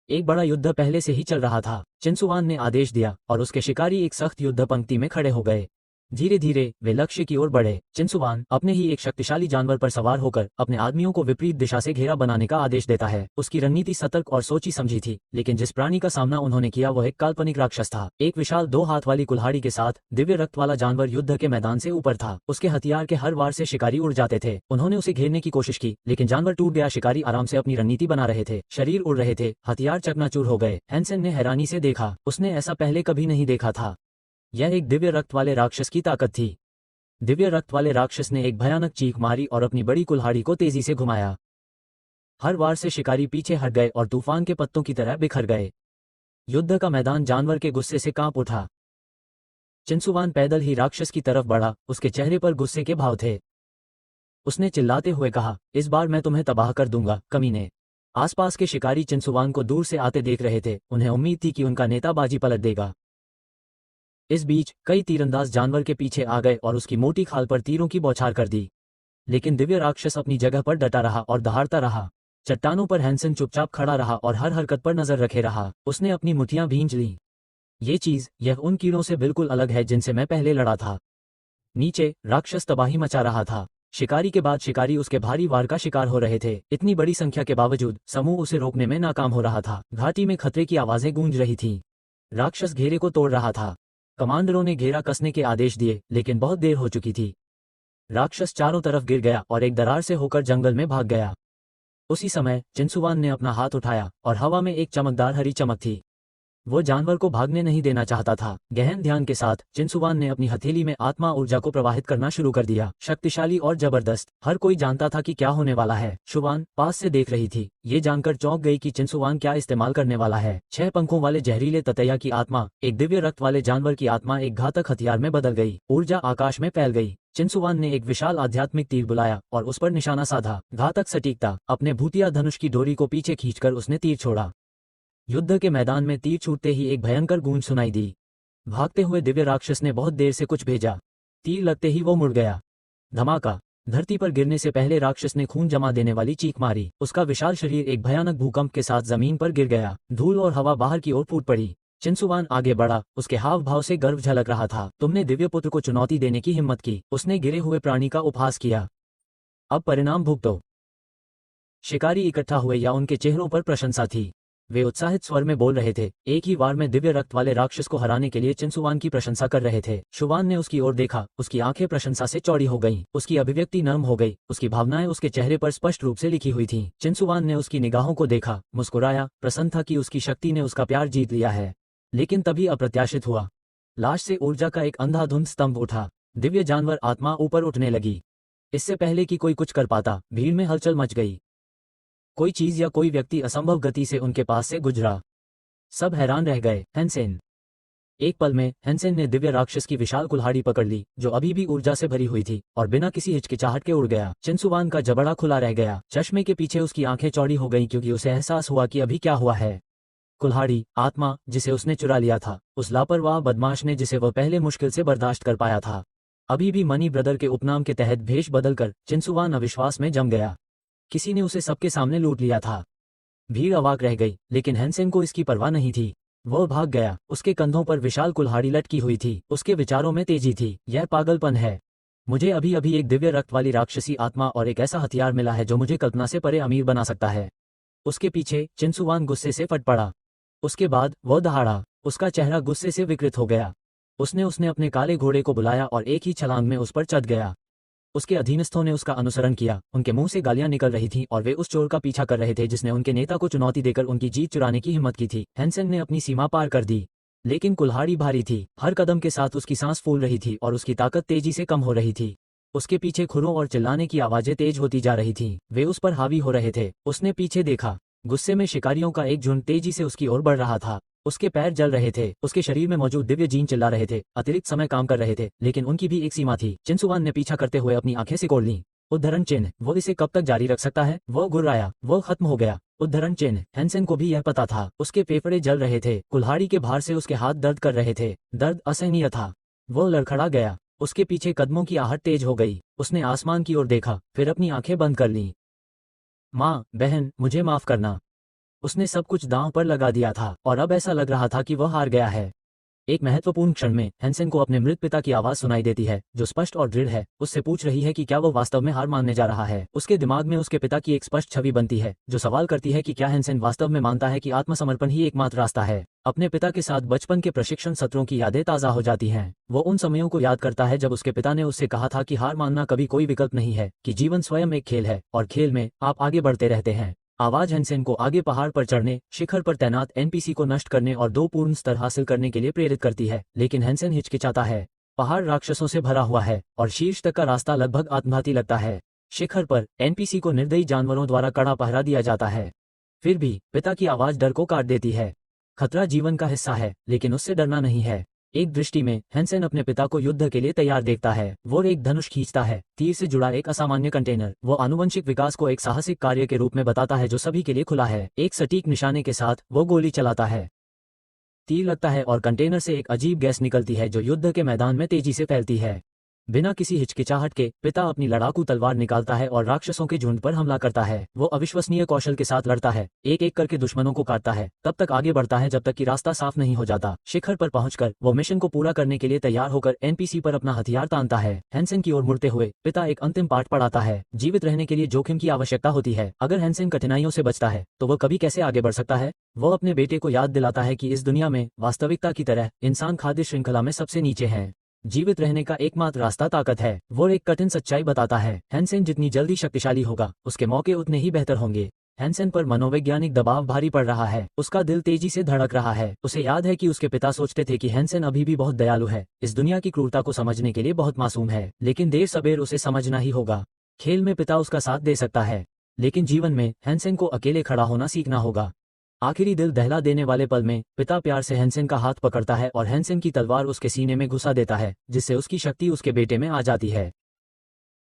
A: एक बड़ा युद्ध पहले से ही चल रहा था। चिनसुवान ने आदेश दिया और उसके शिकारी एक सख्त युद्ध पंक्ति में खड़े हो गए। धीरे धीरे वे लक्ष्य की ओर बढ़े। चिंसुवान अपने ही एक शक्तिशाली जानवर पर सवार होकर अपने आदमियों को विपरीत दिशा से घेरा बनाने का आदेश देता है। उसकी रणनीति सतर्क और सोची समझी थी, लेकिन जिस प्राणी का सामना उन्होंने किया वह एक काल्पनिक राक्षस था। एक विशाल 2 हाथ वाली कुल्हाड़ी के साथ दिव्य रक्त वाला जानवर युद्ध के मैदान से ऊपर था। उसके हथियार के हर वार से शिकारी उड़ जाते थे। उन्होंने उसे घेरने की कोशिश की, लेकिन जानवर टूट गया। शिकारी आराम से अपनी रणनीति बना रहे थे, शरीर उड़ रहे थे, हथियार चकनाचूर हो गए। हैंसेन ने हैरानी से देखा, उसने ऐसा पहले कभी नहीं देखा था। यह एक दिव्य रक्त वाले राक्षस की ताकत थी। दिव्य रक्त वाले राक्षस ने एक भयानक चीख मारी और अपनी बड़ी कुल्हाड़ी को तेजी से घुमाया। हर वार से शिकारी पीछे हट गए और तूफान के पत्तों की तरह बिखर गए। युद्ध का मैदान जानवर के गुस्से से कांप उठा। चिंसुवान पैदल ही राक्षस की तरफ बढ़ा, उसके चेहरे पर गुस्से के भाव थे। उसने चिल्लाते हुए कहा, इस बार मैं तुम्हें तबाह कर दूंगा, कमीने। आसपास के शिकारी चिंसुवान को दूर से आते देख रहे थे। उन्हें उम्मीद थी कि उनका नेता बाजी पलट देगा। इस बीच कई तीरंदाज जानवर के पीछे आ गए और उसकी मोटी खाल पर तीरों की बौछार कर दी, लेकिन दिव्य राक्षस अपनी जगह पर डटा रहा और दहाड़ता रहा। चट्टानों पर हैंसेन चुपचाप खड़ा रहा और हर हरकत पर नजर रखे रहा। उसने अपनी मुट्ठियां भींच लीं। यह उन कीड़ों से बिल्कुल अलग है जिनसे मैं पहले लड़ा था। नीचे राक्षस तबाही मचा रहा था। शिकारी के बाद शिकारी उसके भारी वार का शिकार हो रहे थे। इतनी बड़ी संख्या के बावजूद समूह उसे रोकने में नाकाम हो रहा था। घाटी में खतरे की आवाजें गूंज रही थीं। राक्षस घेरे को तोड़ रहा था। कमांडरों ने घेरा कसने के आदेश दिए, लेकिन बहुत देर हो चुकी थी। राक्षस चारों तरफ गिर गया और एक दरार से होकर जंगल में भाग गया। उसी समय चिंसुवान ने अपना हाथ उठाया और हवा में एक चमकदार हरी चमक थी। वो जानवर को भागने नहीं देना चाहता था। गहन ध्यान के साथ चिंसुवान ने अपनी हथेली में आत्मा ऊर्जा को प्रवाहित करना शुरू कर दिया। शक्तिशाली और जबरदस्त। हर कोई जानता था कि क्या होने वाला है। शुवान पास से देख रही थी। ये जानकर चौंक गई कि चिंसुवान क्या इस्तेमाल करने वाला है। 6 पंखों वाले जहरीले ततैया की आत्मा एक दिव्य रक्त वाले जानवर की आत्मा एक घातक हथियार में बदल गई। ऊर्जा आकाश में फैल गई। चिंसुवान ने एक विशाल आध्यात्मिक तीर बुलाया और उस पर निशाना साधा। घातक सटीकता। अपने भूतिया धनुष की डोरी को पीछे खींचकर उसने तीर छोड़ा। युद्ध के मैदान में तीर छूटते ही एक भयंकर गूंज सुनाई दी। भागते हुए दिव्य राक्षस ने बहुत देर से कुछ भेजा। तीर लगते ही वो मुड़ गया। धमाका। धरती पर गिरने से पहले राक्षस ने खून जमा देने वाली चीख मारी। उसका विशाल शरीर एक भयानक भूकंप के साथ जमीन पर गिर गया। धूल और हवा बाहर की ओर फूट पड़ी। चिंसुवान आगे बढ़ा। उसके हाव भाव से गर्व झलक रहा था। तुमने दिव्य पुत्र को चुनौती देने की हिम्मत की। उसने गिरे हुए प्राणी का उपहास किया। अब परिणाम भुगतो। शिकारी इकट्ठा हुए या उनके चेहरों पर प्रशंसा थी। वे उत्साहित स्वर में बोल रहे थे। एक ही वार में दिव्य रक्त वाले राक्षस को हराने के लिए चिंसुवान की प्रशंसा कर रहे थे। शुवान ने उसकी ओर देखा। उसकी आंखें प्रशंसा से चौड़ी हो गईं। उसकी अभिव्यक्ति नर्म हो गई। उसकी भावनाएं उसके चेहरे पर स्पष्ट रूप से लिखी हुई थीं। चिंसुवान ने उसकी निगाहों को देखा, मुस्कुराया, प्रसन्न था कि उसकी शक्ति ने उसका प्यार जीत लिया है। लेकिन तभी अप्रत्याशित हुआ। लाश से ऊर्जा का एक अंधाधुंध स्तंभ उठा। दिव्य जानवर आत्मा ऊपर उठने लगी। इससे पहले कि कोई कुछ कर पाता, भीड़ में हलचल मच गई। कोई चीज या कोई व्यक्ति असंभव गति से उनके पास से गुजरा। सब हैरान रह गए। हैंसेन। एक पल में हैंसेन ने दिव्य राक्षस की विशाल कुल्हाड़ी पकड़ ली, जो अभी भी ऊर्जा से भरी हुई थी, और बिना किसी हिचकिचाहट के उड़ गया। चिंसुवान का जबड़ा खुला रह गया। चश्मे के पीछे उसकी आंखें चौड़ी हो गईं, क्योंकि उसे एहसास हुआ कि अभी क्या हुआ है। कुल्हाड़ी, आत्मा, जिसे उसने चुरा लिया था, उस लापरवाह बदमाश ने जिसे वह पहले मुश्किल से बर्दाश्त कर पाया था। अभी भी मनी ब्रदर के उपनाम के तहत भेष बदलकर चिंसुवान अविश्वास में जम गया। किसी ने उसे सबके सामने लूट लिया था। भीड़ अवाक रह गई, लेकिन हैंसेन को इसकी परवाह नहीं थी। वह भाग गया। उसके कंधों पर विशाल कुल्हाड़ी लटकी हुई थी। उसके विचारों में तेजी थी। यह पागलपन है। मुझे अभी अभी एक दिव्य रक्त वाली राक्षसी आत्मा और एक ऐसा हथियार मिला है जो मुझे कल्पना से परे अमीर बना सकता है। उसके पीछे चिंसुवान गुस्से से फट पड़ा। उसके बाद वह दहाड़ा। उसका चेहरा गुस्से से विकृत हो गया। उसने अपने काले घोड़े को बुलाया और एक ही छलांग में उस पर चढ़ गया। उसके अधीनस्थों ने उसका अनुसरण किया। उनके मुंह से गालियां निकल रही थीं और वे उस चोर का पीछा कर रहे थे जिसने उनके नेता को चुनौती देकर उनकी जीत चुराने की हिम्मत की थी। हैंसेन ने अपनी सीमा पार कर दी, लेकिन कुल्हाड़ी भारी थी। हर कदम के साथ उसकी सांस फूल रही थी और उसकी ताकत तेजी से कम हो रही थी। उसके पीछे खुरों और चिल्लाने की आवाजें तेज होती जा रही थीं। वे उस पर हावी हो रहे थे। उसने पीछे देखा। गुस्से में शिकारियों का एक झुंड तेजी से उसकी ओर बढ़ रहा था। उसके पैर जल रहे थे। उसके शरीर में मौजूद दिव्य जीन चिल्ला रहे थे, अतिरिक्त समय काम कर रहे थे, लेकिन उनकी भी एक सीमा थी। चिंसुवान ने पीछा करते हुए अपनी आंखें सिकोड़ लीं। उद्धरण चिन्ह। वो इसे कब तक जारी रख सकता है? वो गुर्राया। वो खत्म हो गया। उद्धरण चिन्ह। हैंसेन को भी यह पता था। उसके फेफड़े जल रहे थे। कुल्हाड़ी के भार से उसके हाथ दर्द कर रहे थे। दर्द असहनीय था। वो लड़खड़ा गया। उसके पीछे कदमों की आहट तेज हो गई। उसने आसमान की ओर देखा, फिर अपनी आंखें बंद कर लीं। माँ, बहन, मुझे माफ करना। उसने सब कुछ दांव पर लगा दिया था और अब ऐसा लग रहा था कि वह हार गया है। एक महत्वपूर्ण क्षण में हैंसेन को अपने मृत पिता की आवाज सुनाई देती है, जो स्पष्ट और दृढ़ है। उससे पूछ रही है कि क्या वो वास्तव में हार मानने जा रहा है। उसके दिमाग में उसके पिता की एक स्पष्ट छवि बनती है, जो सवाल करती है कि क्या हैंसेन वास्तव में मानता है कि आत्मसमर्पण ही एकमात्र रास्ता है। अपने पिता के साथ बचपन के प्रशिक्षण सत्रों की यादें ताज़ा हो जाती हैं। वो उन समयों को याद करता है जब उसके पिता ने उससे कहा था कि हार मानना कभी कोई विकल्प नहीं है, कि जीवन स्वयं एक खेल है और खेल में आप आगे बढ़ते रहते हैं। आवाज हैंसेन को आगे पहाड़ पर चढ़ने, शिखर पर तैनात एनपीसी को नष्ट करने और 2 पूर्ण स्तर हासिल करने के लिए प्रेरित करती है, लेकिन हैंसेन हिचकिचाता है। पहाड़ राक्षसों से भरा हुआ है और शीर्ष तक का रास्ता लगभग आत्मघाती लगता है। शिखर पर एनपीसी को निर्दयी जानवरों द्वारा कड़ा पहरा दिया जाता है। फिर भी पिता की आवाज डर को काट देती है। खतरा जीवन का हिस्सा है, लेकिन उससे डरना नहीं है। एक दृष्टि में हैंसेन अपने पिता को युद्ध के लिए तैयार देखता है। वो एक धनुष खींचता है, तीर से जुड़ा एक असामान्य कंटेनर। वो आनुवंशिक विकास को एक साहसिक कार्य के रूप में बताता है जो सभी के लिए खुला है। एक सटीक निशाने के साथ वो गोली चलाता है, तीर लगता है और कंटेनर से एक अजीब गैस निकलती है जो युद्ध के मैदान में तेजी से फैलती है। बिना किसी हिचकिचाहट के पिता अपनी लड़ाकू तलवार निकालता है और राक्षसों के झुंड पर हमला करता है। वो अविश्वसनीय कौशल के साथ लड़ता है, एक एक करके दुश्मनों को काटता है, तब तक आगे बढ़ता है जब तक कि रास्ता साफ नहीं हो जाता। शिखर पर पहुंचकर वो मिशन को पूरा करने के लिए तैयार होकर एनपीसी पर अपना हथियार तानता है। हैंसेन की ओर मुड़ते हुए पिता एक अंतिम पाठ पढ़ाता है। जीवित रहने के लिए जोखिम की आवश्यकता होती है। अगर हैंसेन कठिनाइयों से बचता है तो वह कभी कैसे आगे बढ़ सकता है। वो अपने बेटे को याद दिलाता है कि इस दुनिया में वास्तविकता की तरह इंसान खाद्य श्रृंखला में सबसे नीचे है। जीवित रहने का एकमात्र रास्ता ताकत है। वो एक कठिन सच्चाई बताता है। हैंसेन जितनी जल्दी शक्तिशाली होगा, उसके मौके उतने ही बेहतर होंगे। हैंसेन पर मनोवैज्ञानिक दबाव भारी पड़ रहा है। उसका दिल तेजी से धड़क रहा है। उसे याद है कि उसके पिता सोचते थे कि हैंसेन अभी भी बहुत दयालु है, इस दुनिया की क्रूरता को समझने के लिए बहुत मासूम है, लेकिन देर सबेर उसे समझना ही होगा। खेल में पिता उसका साथ दे सकता है, लेकिन जीवन में हैंसेन को अकेले खड़ा होना सीखना होगा। आखिरी दिल दहला देने वाले पल में पिता प्यार से हैंसेन का हाथ पकड़ता है और हैंसेन की तलवार उसके सीने में घुसा देता है, जिससे उसकी शक्ति उसके बेटे में आ जाती है।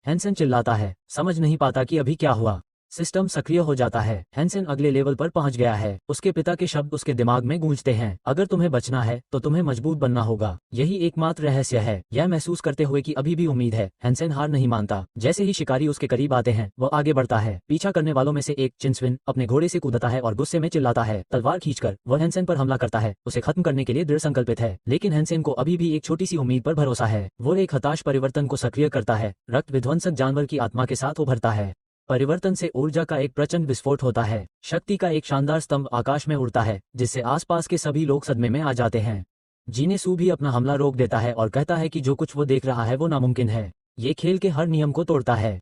A: हैंसेन चिल्लाता है, समझ नहीं पाता कि अभी क्या हुआ। सिस्टम सक्रिय हो जाता है। हैंसेन अगले लेवल पर पहुंच गया है। उसके पिता के शब्द उसके दिमाग में गूंजते हैं, अगर तुम्हें बचना है तो तुम्हें मजबूत बनना होगा। यही एकमात्र रहस्य है। यह महसूस करते हुए कि अभी भी उम्मीद है, हैंसेन हार नहीं मानता। जैसे ही शिकारी उसके करीब आते हैं, वह आगे बढ़ता है। पीछा करने वालों में से एक, चिंस्विन, अपने घोड़े से कूदता है और गुस्से में चिल्लाता है। तलवार खींचकर वह हैंसेन पर हमला करता है, उसे खत्म करने के लिए दृढ़ संकल्पित है। लेकिन हैंसेन को अभी भी एक छोटी सी उम्मीद पर भरोसा है। वो एक हताश परिवर्तन को सक्रिय करता है, रक्त विध्वंसक जानवर की आत्मा के साथ उभरता है। परिवर्तन से ऊर्जा का एक प्रचंड विस्फोट होता है। शक्ति का एक शानदार स्तंभ आकाश में उड़ता है, जिससे आसपास के सभी लोग सदमे में आ जाते हैं। जीनेसू भी अपना हमला रोक देता है और कहता है कि जो कुछ वो देख रहा है वो नामुमकिन है। ये खेल के हर नियम को तोड़ता है।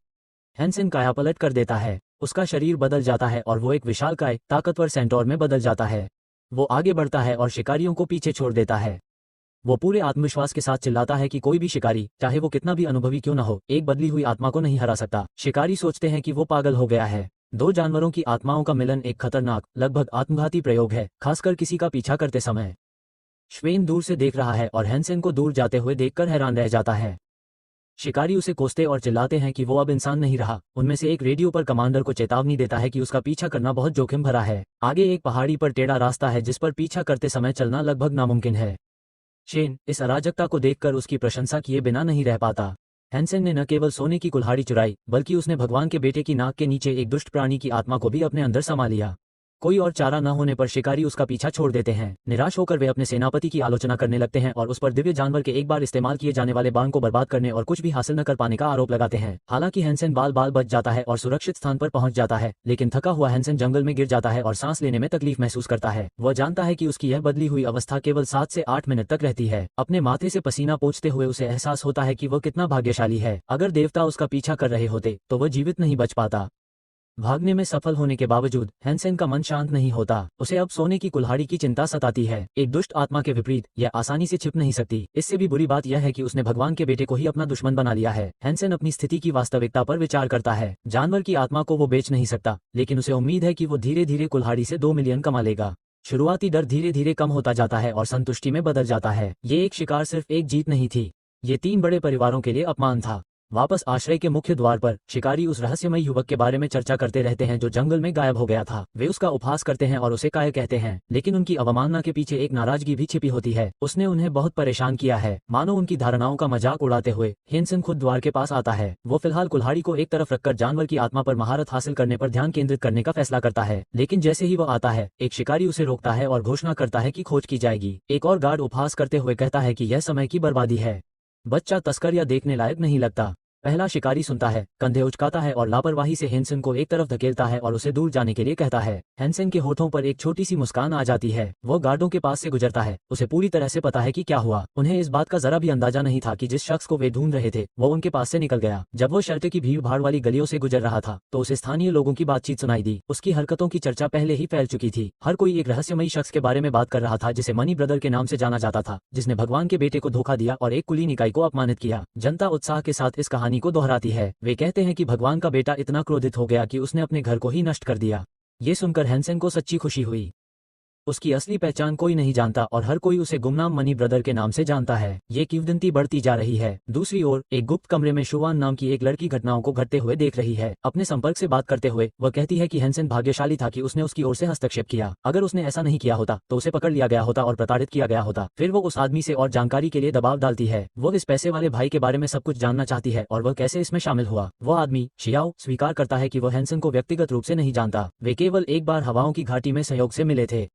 A: हैंसेन कायापलट कर देता है। उसका शरीर बदल जाता है और वो एक विशालकाय, ताकतवर सेंटोर में बदल जाता है। वो आगे बढ़ता है और शिकारियों को पीछे छोड़ देता है। वो पूरे आत्मविश्वास के साथ चिल्लाता है कि कोई भी शिकारी, चाहे वो कितना भी अनुभवी क्यों न हो, एक बदली हुई आत्मा को नहीं हरा सकता। शिकारी सोचते हैं कि वो पागल हो गया है। 2 जानवरों की आत्माओं का मिलन एक खतरनाक, लगभग आत्मघाती प्रयोग है, खासकर किसी का पीछा करते समय। श्वेन दूर से देख रहा है और हैंसेन को दूर जाते हुए देखकर हैरान रह जाता है। शिकारी उसे कोसते और चिल्लाते हैं कि वो अब इंसान नहीं रहा। उनमें से एक रेडियो पर कमांडर को चेतावनी देता है कि उसका पीछा करना बहुत जोखिम भरा है। आगे एक पहाड़ी पर टेढ़ा रास्ता है जिस पर पीछा करते समय चलना लगभग नामुमकिन है। शेन इस अराजकता को देखकर उसकी प्रशंसा किए बिना नहीं रह पाता। हैंसेन ने न केवल सोने की कुल्हाड़ी चुराई, बल्कि उसने भगवान के बेटे की नाक के नीचे एक दुष्ट प्राणी की आत्मा को भी अपने अंदर समा लिया। कोई और चारा न होने पर शिकारी उसका पीछा छोड़ देते हैं। निराश होकर वे अपने सेनापति की आलोचना करने लगते हैं और उस पर दिव्य जानवर के एक बार इस्तेमाल किए जाने वाले बाण को बर्बाद करने और कुछ भी हासिल न कर पाने का आरोप लगाते हैं। हालांकि हैंसेन बाल बाल बच जाता है और सुरक्षित स्थान पर पहुंच जाता है, लेकिन थका हुआ हैंसेन जंगल में गिर जाता है और सांस लेने में तकलीफ महसूस करता है। वह जानता है कि उसकी यह बदली हुई अवस्था केवल 7 से 8 मिनट तक रहती है। अपने माथे से पसीना पोंछते हुए उसे एहसास होता है कि वह कितना भाग्यशाली है। अगर देवता उसका पीछा कर रहे होते तो वह जीवित नहीं बच पाता। भागने में सफल होने के बावजूद हैंसेन का मन शांत नहीं होता। उसे अब सोने की कुल्हाड़ी की चिंता सताती है। एक दुष्ट आत्मा के विपरीत यह आसानी से छिप नहीं सकती। इससे भी बुरी बात यह है कि उसने भगवान के बेटे को ही अपना दुश्मन बना लिया है। हैंसेन अपनी स्थिति की वास्तविकता पर विचार करता है। जानवर की आत्मा को वो बेच नहीं सकता, लेकिन उसे उम्मीद है कि वो धीरे धीरे कुल्हाड़ी से 2 मिलियन कमा लेगा। शुरुआती डर धीरे धीरे कम होता जाता है और संतुष्टि में बदल जाता है। ये एक शिकार सिर्फ एक जीत नहीं थी, ये 3 बड़े परिवारों के लिए अपमान था। वापस आश्रय के मुख्य द्वार पर शिकारी उस रहस्यमय युवक के बारे में चर्चा करते रहते हैं जो जंगल में गायब हो गया था। वे उसका उपहास करते हैं और उसे काय कहते हैं, लेकिन उनकी अवमानना के पीछे एक नाराजगी भी छिपी होती है। उसने उन्हें बहुत परेशान किया है। मानो उनकी धारणाओं का मजाक उड़ाते हुए हेनसेन खुद द्वार के पास आता है। वो फिलहाल कुल्हाड़ी को एक तरफ रखकर जानवर की आत्मा पर महारत हासिल करने पर ध्यान केंद्रित करने का फैसला करता है, लेकिन जैसे ही वो आता है एक शिकारी उसे रोकता है और घोषणा करता है कि खोज की जाएगी। एक और गार्ड उपहास करते हुए कहता है कि यह समय की बर्बादी है, बच्चा तस्कर या देखने लायक नहीं लगता। पहला शिकारी सुनता है, कंधे उचकाता है और लापरवाही से हेनसेन को एक तरफ धकेलता है और उसे दूर जाने के लिए कहता है। हेनसेन के होठों पर एक छोटी सी मुस्कान आ जाती है। वो गार्डों के पास से गुजरता है। उसे पूरी तरह से पता है कि क्या हुआ। उन्हें इस बात का जरा भी अंदाजा नहीं था कि जिस शख्स को वे ढूंढ रहे थे वो उनके पास से निकल गया। जब वो शहर की भीड़ भाड़ वाली गलियों से गुजर रहा था तो उसे स्थानीय लोगों की बातचीत सुनाई दी। उसकी हरकतों की चर्चा पहले ही फैल चुकी थी। हर कोई एक रहस्यमयी शख्स के बारे में बात कर रहा था जिसे मनी ब्रदर के नाम से जाना जाता था, जिसने भगवान के बेटे को धोखा दिया और एक कुलीन इकाई को अपमानित किया। जनता उत्साह के साथ इस कहानी को दोहराती है। वे कहते हैं कि भगवान का बेटा इतना क्रोधित हो गया कि उसने अपने घर को ही नष्ट कर दिया। ये सुनकर हेनसेन को सच्ची खुशी हुई। उसकी असली पहचान कोई नहीं जानता और हर कोई उसे गुमनाम मनी ब्रदर के नाम से जानता है। ये किंवदंती बढ़ती जा रही है। दूसरी ओर एक गुप्त कमरे में शुवान नाम की एक लड़की घटनाओं को घटते हुए देख रही है। अपने संपर्क से बात करते हुए वह कहती है कि हेनसेन भाग्यशाली था कि उसने उसकी ओर से हस्तक्षेप किया। अगर उसने ऐसा नहीं किया होता तो उसे पकड़ लिया गया होता और प्रताड़ित किया गया होता। फिर वो उस आदमी से और जानकारी के लिए दबाव डालती है। वो इस पैसे वाले भाई के बारे में सब कुछ जानना चाहती है और वह कैसे इसमें शामिल हुआ। वो आदमी शियाओ स्वीकार करता है कि वह हेनसेन को व्यक्तिगत रूप से नहीं जानता। वे केवल एक बार हवाओं की घाटी में सहयोग से मिले थे।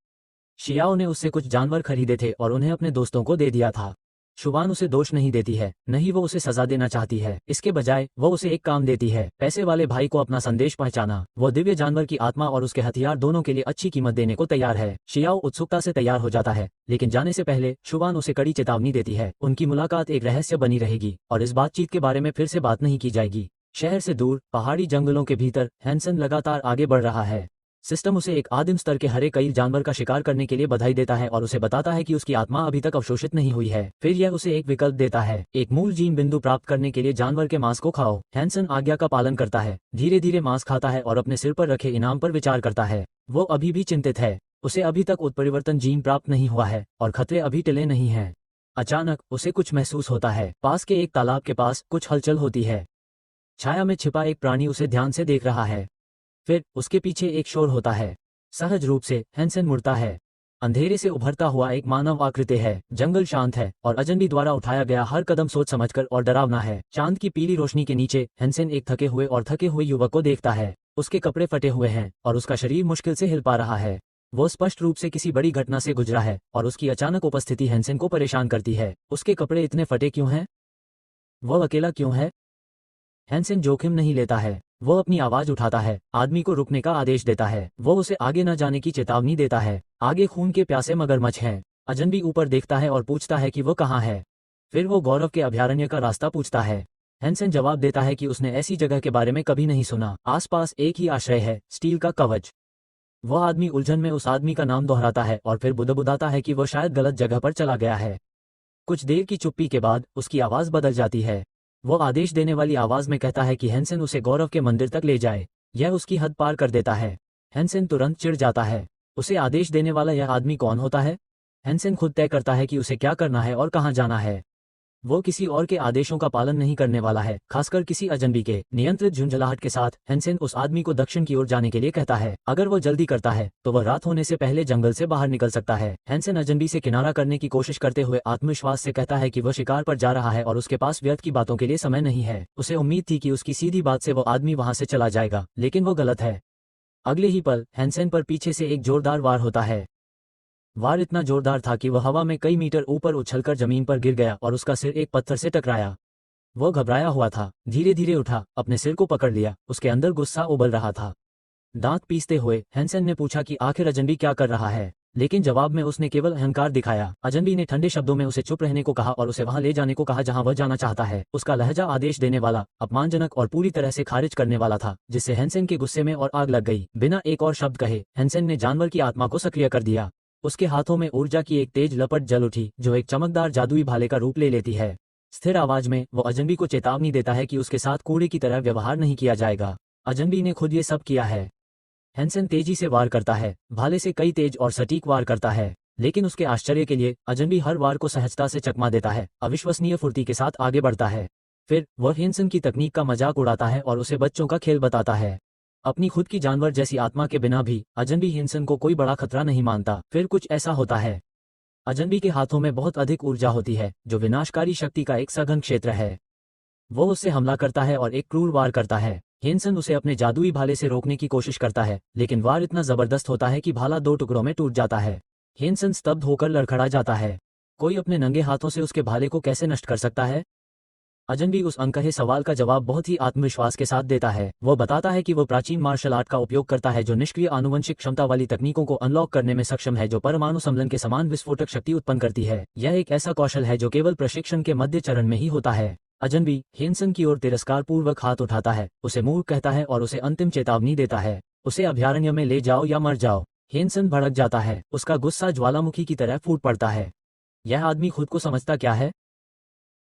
A: शियाओ ने उससे कुछ जानवर खरीदे थे और उन्हें अपने दोस्तों को दे दिया था। शुवान उसे दोष नहीं देती है, नहीं वो उसे सजा देना चाहती है। इसके बजाय वो उसे एक काम देती है, पैसे वाले भाई को अपना संदेश पहुंचाना। वो दिव्य जानवर की आत्मा और उसके हथियार दोनों के लिए अच्छी कीमत देने को तैयार है। शियाओ उत्सुकता से तैयार हो जाता है, लेकिन जाने से पहले शुवान उसे कड़ी चेतावनी देती है। उनकी मुलाकात एक रहस्य बनी रहेगी और इस बातचीत के बारे में फिर से बात नहीं की जाएगी। शहर से दूर पहाड़ी जंगलों के भीतर हेनसेन लगातार आगे बढ़ रहा है। सिस्टम उसे एक आदिम स्तर के हरे कई जानवर का शिकार करने के लिए बधाई देता है और उसे बताता है कि उसकी आत्मा अभी तक अवशोषित नहीं हुई है। फिर यह उसे एक विकल्प देता है, एक मूल जीन बिंदु प्राप्त करने के लिए जानवर के मांस को खाओ। हेनसेन आज्ञा का पालन करता है, धीरे धीरे मांस खाता है और अपने सिर पर रखे इनाम पर विचार करता है। वो अभी भी चिंतित है, उसे अभी तक उत्परिवर्तन जीन प्राप्त नहीं हुआ है और खतरे अभी टले नहीं हैं। अचानक उसे कुछ महसूस होता है। पास के एक तालाब के पास कुछ हलचल होती है। छाया में छिपा एक प्राणी उसे ध्यान से देख रहा है। फिर उसके पीछे एक शोर होता है। सहज रूप से हेनसेन मुड़ता है। अंधेरे से उभरता हुआ एक मानव आकृति है। जंगल शांत है और अजनबी द्वारा उठाया गया हर कदम सोच समझकर और डरावना है। चांद की पीली रोशनी के नीचे हेनसेन एक थके हुए युवक को देखता है। उसके कपड़े फटे हुए हैं और उसका शरीर मुश्किल से हिल पा रहा है। वो स्पष्ट रूप से किसी बड़ी घटना से गुजरा है और उसकी अचानक उपस्थिति हेनसेन को परेशान करती है। उसके कपड़े इतने फटे क्यों हैं? वो अकेला क्यों है? हेनसेन जोखिम नहीं लेता है। वो अपनी आवाज उठाता है, आदमी को रुकने का आदेश देता है। वो उसे आगे न जाने की चेतावनी देता है। आगे खून के प्यासे मगरमच्छ हैं। अजनबी ऊपर देखता है और पूछता है कि वो कहाँ है। फिर वो गौरव के अभयारण्य का रास्ता पूछता है। हेनसेन जवाब देता है कि उसने ऐसी जगह के बारे में कभी नहीं सुना। आसपास एक ही आश्रय है, स्टील का कवच। वो आदमी उलझन में उस आदमी का नाम दोहराता है और फिर बुदबुदाता है कि वो शायद गलत जगह पर चला गया है। कुछ देर की चुप्पी के बाद उसकी आवाज बदल जाती है। वो आदेश देने वाली आवाज में कहता है कि हेनसेन उसे गौरव के मंदिर तक ले जाए। यह उसकी हद पार कर देता है। हेनसेन तुरंत चिढ़ जाता है। उसे आदेश देने वाला यह आदमी कौन होता है? हेनसेन खुद तय करता है कि उसे क्या करना है और कहाँ जाना है। वो किसी और के आदेशों का पालन नहीं करने वाला है, खासकर किसी अजनबी के। नियंत्रित झुंझलाहट के साथ हेनसेन उस आदमी को दक्षिण की ओर जाने के लिए कहता है। अगर वो जल्दी करता है तो वह रात होने से पहले जंगल से बाहर निकल सकता है। हेनसेन अजनबी से किनारा करने की कोशिश करते हुए आत्मविश्वास से कहता है कि वह शिकार पर जा रहा है और उसके पास व्यर्थ की बातों के लिए समय नहीं है। उसे उम्मीद थी कि उसकी सीधी बात से वो आदमी वहां से चला जाएगा, लेकिन वो गलत है। अगले ही पल हेनसेन पर पीछे से एक जोरदार वार होता है। वार इतना जोरदार था कि वह हवा में कई मीटर ऊपर उछलकर जमीन पर गिर गया और उसका सिर एक पत्थर से टकराया। वो घबराया हुआ था, धीरे धीरे उठा, अपने सिर को पकड़ लिया। उसके अंदर गुस्सा उबल रहा था। दांत पीसते हुए हेनसेन ने पूछा कि आखिर अजनबी क्या कर रहा है, लेकिन जवाब में उसने केवल अहंकार दिखाया। अजनबी ने ठंडे शब्दों में उसे चुप रहने को कहा और उसे वहां ले जाने को कहा जहां वह जाना चाहता है। उसका लहजा आदेश देने वाला, अपमानजनक और पूरी तरह से खारिज करने वाला था, जिससे हेनसेन के गुस्से में और आग लग गई। बिना एक और शब्द कहे हेनसेन ने जानवर की आत्मा को सक्रिय कर दिया। उसके हाथों में ऊर्जा की एक तेज लपट जल उठी जो एक चमकदार जादुई भाले का रूप ले लेती है। स्थिर आवाज में वो अजनबी को चेतावनी देता है कि उसके साथ कूड़े की तरह व्यवहार नहीं किया जाएगा। अजनबी ने खुद ये सब किया है। हेनसेन तेजी से वार करता है, भाले से कई तेज और सटीक वार करता है, लेकिन उसके आश्चर्य के लिए अजनबी हर वार को सहजता से चकमा देता है, अविश्वसनीय फुर्ती के साथ आगे बढ़ता है। फिर वह हेंसन की तकनीक का मजाक उड़ाता है और उसे बच्चों का खेल बताता है। अपनी खुद की जानवर जैसी आत्मा के बिना भी अजनबी हेंसन को कोई बड़ा खतरा नहीं मानता। फिर कुछ ऐसा होता है, अजनबी के हाथों में बहुत अधिक ऊर्जा होती है जो विनाशकारी शक्ति का एक सघन क्षेत्र है। वो उससे हमला करता है और एक क्रूर वार करता है। हेंसन उसे अपने जादुई भाले से रोकने की कोशिश करता है, लेकिन वार इतना जबरदस्त होता है कि भाला 2 टुकड़ों में टूट जाता है। हेंसन स्तब्ध होकर लड़खड़ा जाता है। कोई अपने नंगे हाथों से उसके भाले को कैसे नष्ट कर सकता है? अजनबी उस अनकहे सवाल का जवाब बहुत ही आत्मविश्वास के साथ देता है। वो बताता है कि वो प्राचीन मार्शल आर्ट का उपयोग करता है जो निष्क्रिय आनुवंशिक क्षमता वाली तकनीकों को अनलॉक करने में सक्षम है, जो परमाणु सम्मेलन के समान विस्फोटक शक्ति उत्पन्न करती है। यह एक ऐसा कौशल है जो केवल प्रशिक्षण के मध्य चरण में ही होता है। अजनबी हेंसन की ओर तिरस्कार पूर्वक हाथ उठाता है, उसे मूर्ख कहता है और उसे अंतिम चेतावनी देता है, उसे अभयारण्य में ले जाओ या मर जाओ। हेंसन भड़क जाता है, उसका गुस्सा ज्वालामुखी की तरह फूट पड़ता है। यह आदमी खुद को समझता क्या है?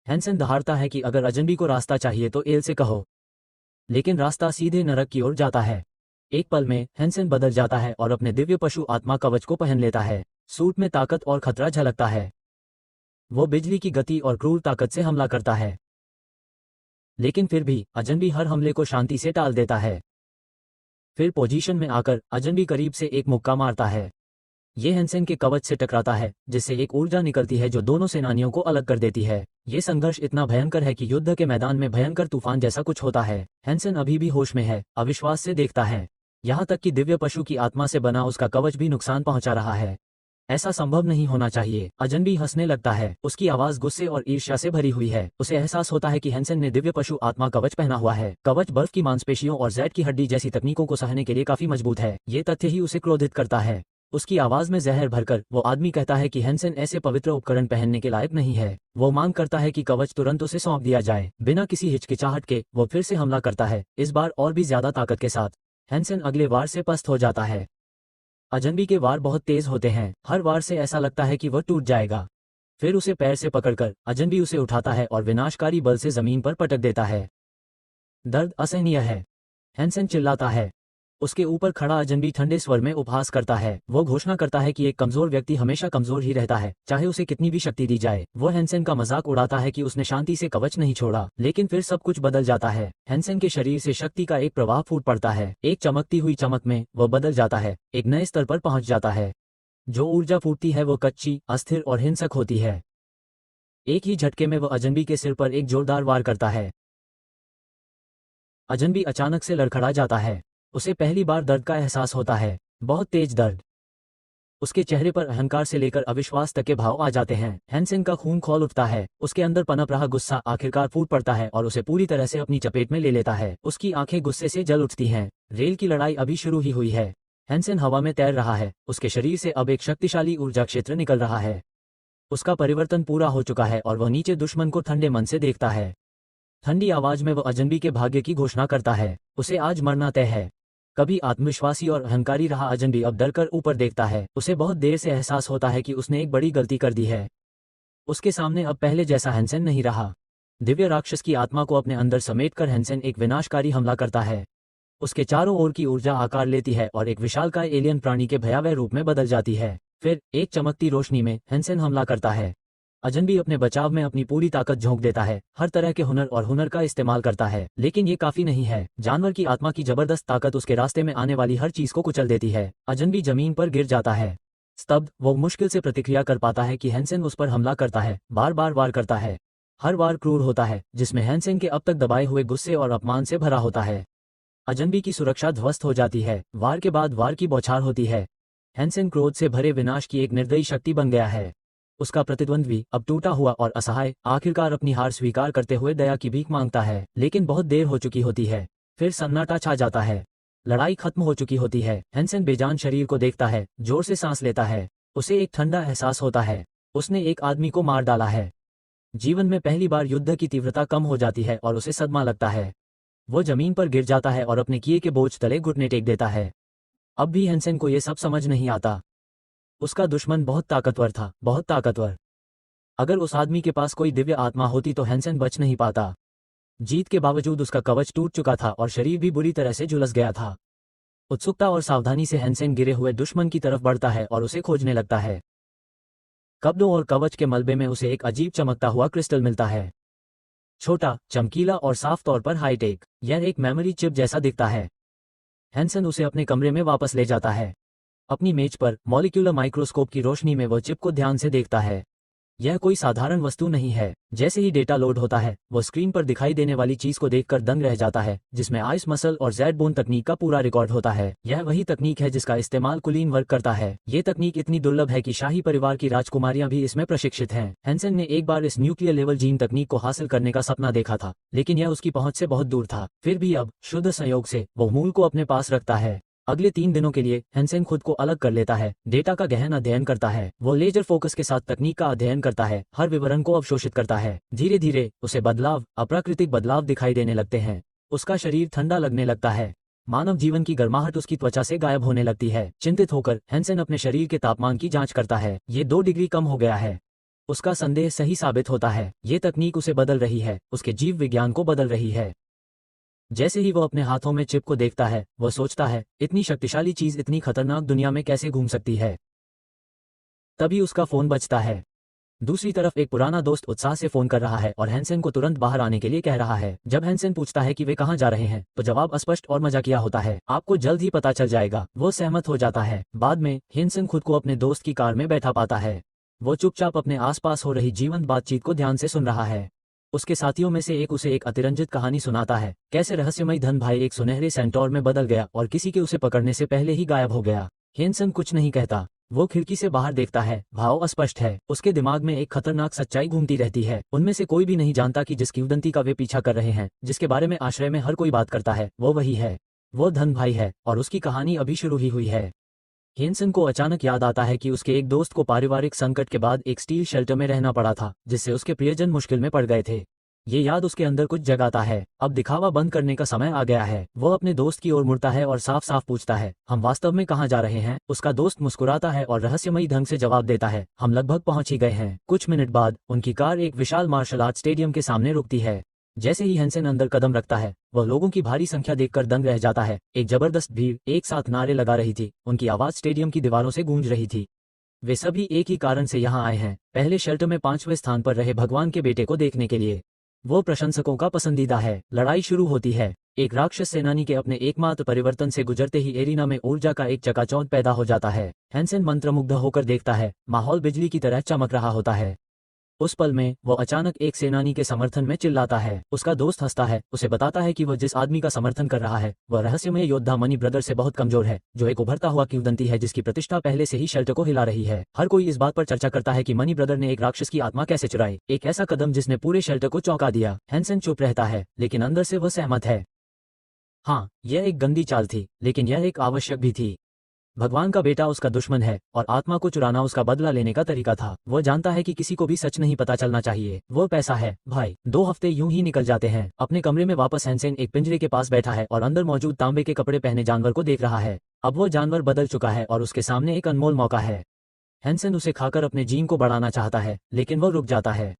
A: हेंसन दहाड़ता है कि अगर अजनबी को रास्ता चाहिए तो एल से कहो, लेकिन रास्ता सीधे नरक की ओर जाता है। एक पल में हेंसन बदल जाता है और अपने दिव्य पशु आत्मा कवच को पहन लेता है। सूट में ताकत और खतरा झलकता है। वो बिजली की गति और क्रूर ताकत से हमला करता है, लेकिन फिर भी अजनबी हर हमले को शांति से टाल देता है। फिर पोजीशन में आकर अजनबी करीब से एक मुक्का मारता है। ये हेंसन के कवच से टकराता है, जिससे एक ऊर्जा निकलती है जो दोनों सेनानियों को अलग कर देती है। ये संघर्ष इतना भयंकर है कि युद्ध के मैदान में भयंकर तूफान जैसा कुछ होता है। हेंसन अभी भी होश में है, अविश्वास से देखता है। यहाँ तक कि दिव्य पशु की आत्मा से बना उसका कवच भी नुकसान पहुंचा रहा है। ऐसा संभव नहीं होना चाहिए। अजनबी हंसने लगता है, उसकी आवाज गुस्से और ईर्ष्या से भरी हुई है। उसे एहसास होता है कि हेंसन ने दिव्य पशु आत्मा कवच पहना हुआ है। कवच बर्फ की मांसपेशियों और जैड की हड्डी जैसी तकनीकों को सहने के लिए काफी मजबूत है। ये तथ्य ही उसे क्रोधित करता है। उसकी आवाज में जहर भरकर वो आदमी कहता है कि हेंसन ऐसे पवित्र उपकरण पहनने के लायक नहीं है। वो मांग करता है कि कवच तुरंत उसे सौंप दिया जाए। बिना किसी हिचकिचाहट के वो फिर से हमला करता है, इस बार और भी ज्यादा ताकत के साथ। हेंसन अगले वार से पस्त हो जाता है। अजनबी के वार बहुत तेज होते हैं, हर वार से ऐसा लगता है कि वह टूट जाएगा। फिर उसे पैर से पकड़कर अजनबी उसे उठाता है और विनाशकारी बल से जमीन पर पटक देता है। दर्द असहनीय है, हेंसन चिल्लाता है। उसके ऊपर खड़ा अजनबी ठंडे स्वर में उपहास करता है। वो घोषणा करता है कि एक कमजोर व्यक्ति हमेशा कमजोर ही रहता है, चाहे उसे कितनी भी शक्ति दी जाए। वो हेंसन का मजाक उड़ाता है कि उसने शांति से कवच नहीं छोड़ा, लेकिन फिर सब कुछ बदल जाता है। हेंसन के शरीर से शक्ति का एक प्रवाह फूट पड़ता है। एक चमकती हुई चमक में वो बदल जाता है, एक नए स्तर पर पहुंच जाता है। जो ऊर्जा फूटती है वो कच्ची, अस्थिर और हिंसक होती है। एक ही झटके में वो अजनबी के सिर पर एक जोरदार वार करता है। अजनबी अचानक से लड़खड़ा जाता है। उसे पहली बार दर्द का एहसास होता है, बहुत तेज दर्द। उसके चेहरे पर अहंकार से लेकर अविश्वास तक के भाव आ जाते हैं। हेंसन का खून खौल उठता है, उसके अंदर पनप रहा गुस्सा आखिरकार फूट पड़ता है और उसे पूरी तरह से अपनी चपेट में ले लेता है। उसकी आंखें गुस्से से जल उठती हैं। रेल की लड़ाई अभी शुरू ही हुई है। हेंसन हवा में तैर रहा है, उसके शरीर से अब एक शक्तिशाली ऊर्जा क्षेत्र निकल रहा है। उसका परिवर्तन पूरा हो चुका है और वह नीचे दुश्मन को ठंडे मन से देखता है। ठंडी आवाज में वह अजनबी के भाग्य की घोषणा करता है। उसे आज मरना तय है। कभी आत्मविश्वासी और अहंकारी रहा अजनबी अब डरकर ऊपर देखता है। उसे बहुत देर से एहसास होता है कि उसने एक बड़ी गलती कर दी है। उसके सामने अब पहले जैसा हेंसन नहीं रहा। दिव्य राक्षस की आत्मा को अपने अंदर समेटकर हेंसन एक विनाशकारी हमला करता है। उसके चारों ओर की ऊर्जा आकार लेती है और एक विशालकाय एलियन प्राणी के भयावह रूप में बदल जाती है। फिर एक चमकती रोशनी में हेंसन हमला करता है। अजनबी अपने बचाव में अपनी पूरी ताकत झोंक देता है, हर तरह के हुनर का इस्तेमाल करता है, लेकिन ये काफी नहीं है। जानवर की आत्मा की जबरदस्त ताकत उसके रास्ते में आने वाली हर चीज को कुचल देती है। अजनबी जमीन पर गिर जाता है। स्तब्ध, वो मुश्किल से प्रतिक्रिया कर पाता है कि हेंसन उस पर हमला करता है, बार बार वार करता है। हर वार क्रूर होता है, जिसमें हेंसन के अब तक दबाए हुए गुस्से और अपमान से भरा होता है। अजनबी की सुरक्षा ध्वस्त हो जाती है, वार के बाद वार की बौछार होती है। हेंसन क्रोध से भरे विनाश की एक निर्दयी शक्ति बन गया है। उसका प्रतिद्वंद्वी अब टूटा हुआ और असहाय आखिरकार अपनी हार स्वीकार करते हुए दया की भीख मांगता है, लेकिन बहुत देर हो चुकी होती है। फिर सन्नाटा छा जाता है। लड़ाई खत्म हो चुकी होती है। हेंसन बेजान शरीर को देखता है, जोर से सांस लेता है। उसे एक ठंडा एहसास होता है, उसने एक आदमी को मार डाला है। जीवन में पहली बार युद्ध की तीव्रता कम हो जाती है और उसे सदमा लगता है। वो जमीन पर गिर जाता है और अपने किए के बोझ तले घुटने टेक देता है। अब भी हेंसन को यह सब समझ नहीं आता। उसका दुश्मन बहुत ताकतवर था, बहुत ताकतवर। अगर उस आदमी के पास कोई दिव्य आत्मा होती तो हेंसन बच नहीं पाता। जीत के बावजूद उसका कवच टूट चुका था और शरीर भी बुरी तरह से झुलस गया था। उत्सुकता और सावधानी से हेंसन गिरे हुए दुश्मन की तरफ बढ़ता है और उसे खोजने लगता है। कपड़ों और कवच के मलबे में उसे एक अजीब चमकता हुआ क्रिस्टल मिलता है। छोटा, चमकीला और साफ तौर पर हाईटेक। यह एक मेमोरी चिप जैसा दिखता है। हैंसन उसे अपने कमरे में वापस ले जाता है। अपनी मेज पर मॉलिक्यूलर माइक्रोस्कोप की रोशनी में वह चिप को ध्यान से देखता है। यह कोई साधारण वस्तु नहीं है। जैसे ही डेटा लोड होता है, वो स्क्रीन पर दिखाई देने वाली चीज को देखकर दंग रह जाता है, जिसमें आइस मसल और जेड बोन तकनीक का पूरा रिकॉर्ड होता है। यह वही तकनीक है जिसका इस्तेमाल कुलीन वर्क करता है। ये तकनीक इतनी दुर्लभ है कि शाही परिवार की राजकुमारियां भी इसमें प्रशिक्षित हैं। हैंसन ने एक बार इस न्यूक्लियर लेवल जीन तकनीक को हासिल करने का सपना देखा था, लेकिन यह उसकी पहुंच से बहुत दूर था। फिर भी अब शुद्ध संयोग से वो मूल को अपने पास रखता है। अगले 3 दिनों के लिए हैंसन खुद को अलग कर लेता है, डेटा का गहन अध्ययन करता है। वो लेजर फोकस के साथ तकनीक का अध्ययन करता है, हर विवरण को अवशोषित करता है। धीरे धीरे उसे बदलाव, अप्राकृतिक बदलाव दिखाई देने लगते हैं। उसका शरीर ठंडा लगने लगता है। मानव जीवन की गर्माहट उसकी त्वचा से गायब होने लगती है। चिंतित होकर हैंसन अपने शरीर के तापमान की जांच करता है। ये 2 डिग्री कम हो गया है। उसका संदेह सही साबित होता है। ये तकनीक उसे बदल रही है, उसके जीव विज्ञान को बदल रही है। जैसे ही वो अपने हाथों में चिप को देखता है, वह सोचता है, इतनी शक्तिशाली चीज इतनी खतरनाक दुनिया में कैसे घूम सकती है। तभी उसका फोन बजता है। दूसरी तरफ एक पुराना दोस्त उत्साह से फोन कर रहा है और हैंसन को तुरंत बाहर आने के लिए कह रहा है। जब हैंसन पूछता है कि वे कहाँ जा रहे हैं, तो जवाब अस्पष्ट और मजाकिया होता है, आपको जल्द ही पता चल जाएगा। वो सहमत हो जाता है। बाद में हैंसन खुद को अपने दोस्त की कार में बैठा पाता है। वो चुपचाप अपने आसपास हो रही जीवंत बातचीत को ध्यान से सुन रहा है। उसके साथियों में से एक उसे एक अतिरंजित कहानी सुनाता है, कैसे रहस्यमयी धन भाई एक सुनहरे सेंटोर में बदल गया और किसी के उसे पकड़ने से पहले ही गायब हो गया। हैंसन कुछ नहीं कहता। वो खिड़की से बाहर देखता है। भाव अस्पष्ट है। उसके दिमाग में एक खतरनाक सच्चाई घूमती रहती है। उनमें से कोई भी नहीं जानता कि जिस किंवदंती का वे पीछा कर रहे हैं, जिसके बारे में आश्रय में हर कोई बात करता है, वो वही है। वो धन भाई है और उसकी कहानी अभी शुरू ही हुई है। हैंसन को अचानक याद आता है कि उसके एक दोस्त को पारिवारिक संकट के बाद एक स्टील शेल्टर में रहना पड़ा था, जिससे उसके प्रियजन मुश्किल में पड़ गए थे। ये याद उसके अंदर कुछ जगाता है। अब दिखावा बंद करने का समय आ गया है। वो अपने दोस्त की ओर मुड़ता है और साफ साफ पूछता है, हम वास्तव में कहाँ जा रहे हैं। उसका दोस्त मुस्कुराता है और रहस्यमयी ढंग से जवाब देता है, हम लगभग पहुंच ही गए हैं। कुछ मिनट बाद उनकी कार एक विशाल मार्शल आर्ट स्टेडियम के सामने रुकती है। जैसे ही हैंसन अंदर कदम रखता है, वह लोगों की भारी संख्या देखकर दंग रह जाता है। एक जबरदस्त भीड़ एक साथ नारे लगा रही थी। उनकी आवाज स्टेडियम की दीवारों से गूंज रही थी। वे सभी एक ही कारण से यहाँ आए हैं, पहले शेल्टर में 5वें स्थान पर रहे भगवान के बेटे को देखने के लिए। वो प्रशंसकों का पसंदीदा है। लड़ाई शुरू होती है। एक राक्षस सेनानी के अपने एकमात्र परिवर्तन से गुजरते ही एरिना में ऊर्जा का एक चकाचौंध पैदा हो जाता है। हैंसन मंत्रमुग्ध होकर देखता है। माहौल बिजली की तरह चमक रहा होता है। उस पल में वो अचानक एक सेनानी के समर्थन में चिल्लाता है। उसका दोस्त हंसता है, उसे बताता है कि वह जिस आदमी का समर्थन कर रहा है, वह रहस्यमय योद्धा मनी ब्रदर से बहुत कमजोर है, जो एक उभरता हुआ किंवदंती है जिसकी प्रतिष्ठा पहले से ही शेल्टर को हिला रही है। हर कोई इस बात पर चर्चा करता है कि मनी ब्रदर ने एक राक्षस की आत्मा कैसे चुराई, एक ऐसा कदम जिसने पूरे शेल्टर को चौंका दिया। हैंसन चुप रहता है, लेकिन अंदर से वह सहमत है। हाँ, यह एक गंदी चाल थी, लेकिन यह एक आवश्यक भी थी। भगवान का बेटा उसका दुश्मन है और आत्मा को चुराना उसका बदला लेने का तरीका था। वो जानता है कि किसी को भी सच नहीं पता चलना चाहिए। वो पैसा है भाई। 2 हफ्ते यूं ही निकल जाते हैं। अपने कमरे में वापस हैंसन एक पिंजरे के पास बैठा है और अंदर मौजूद तांबे के कपड़े पहने जानवर को देख रहा है। अब वो जानवर बदल चुका है और उसके सामने एक अनमोल मौका है। हैंसन उसे खाकर अपने जीन को बढ़ाना चाहता है, लेकिन वो रुक जाता है।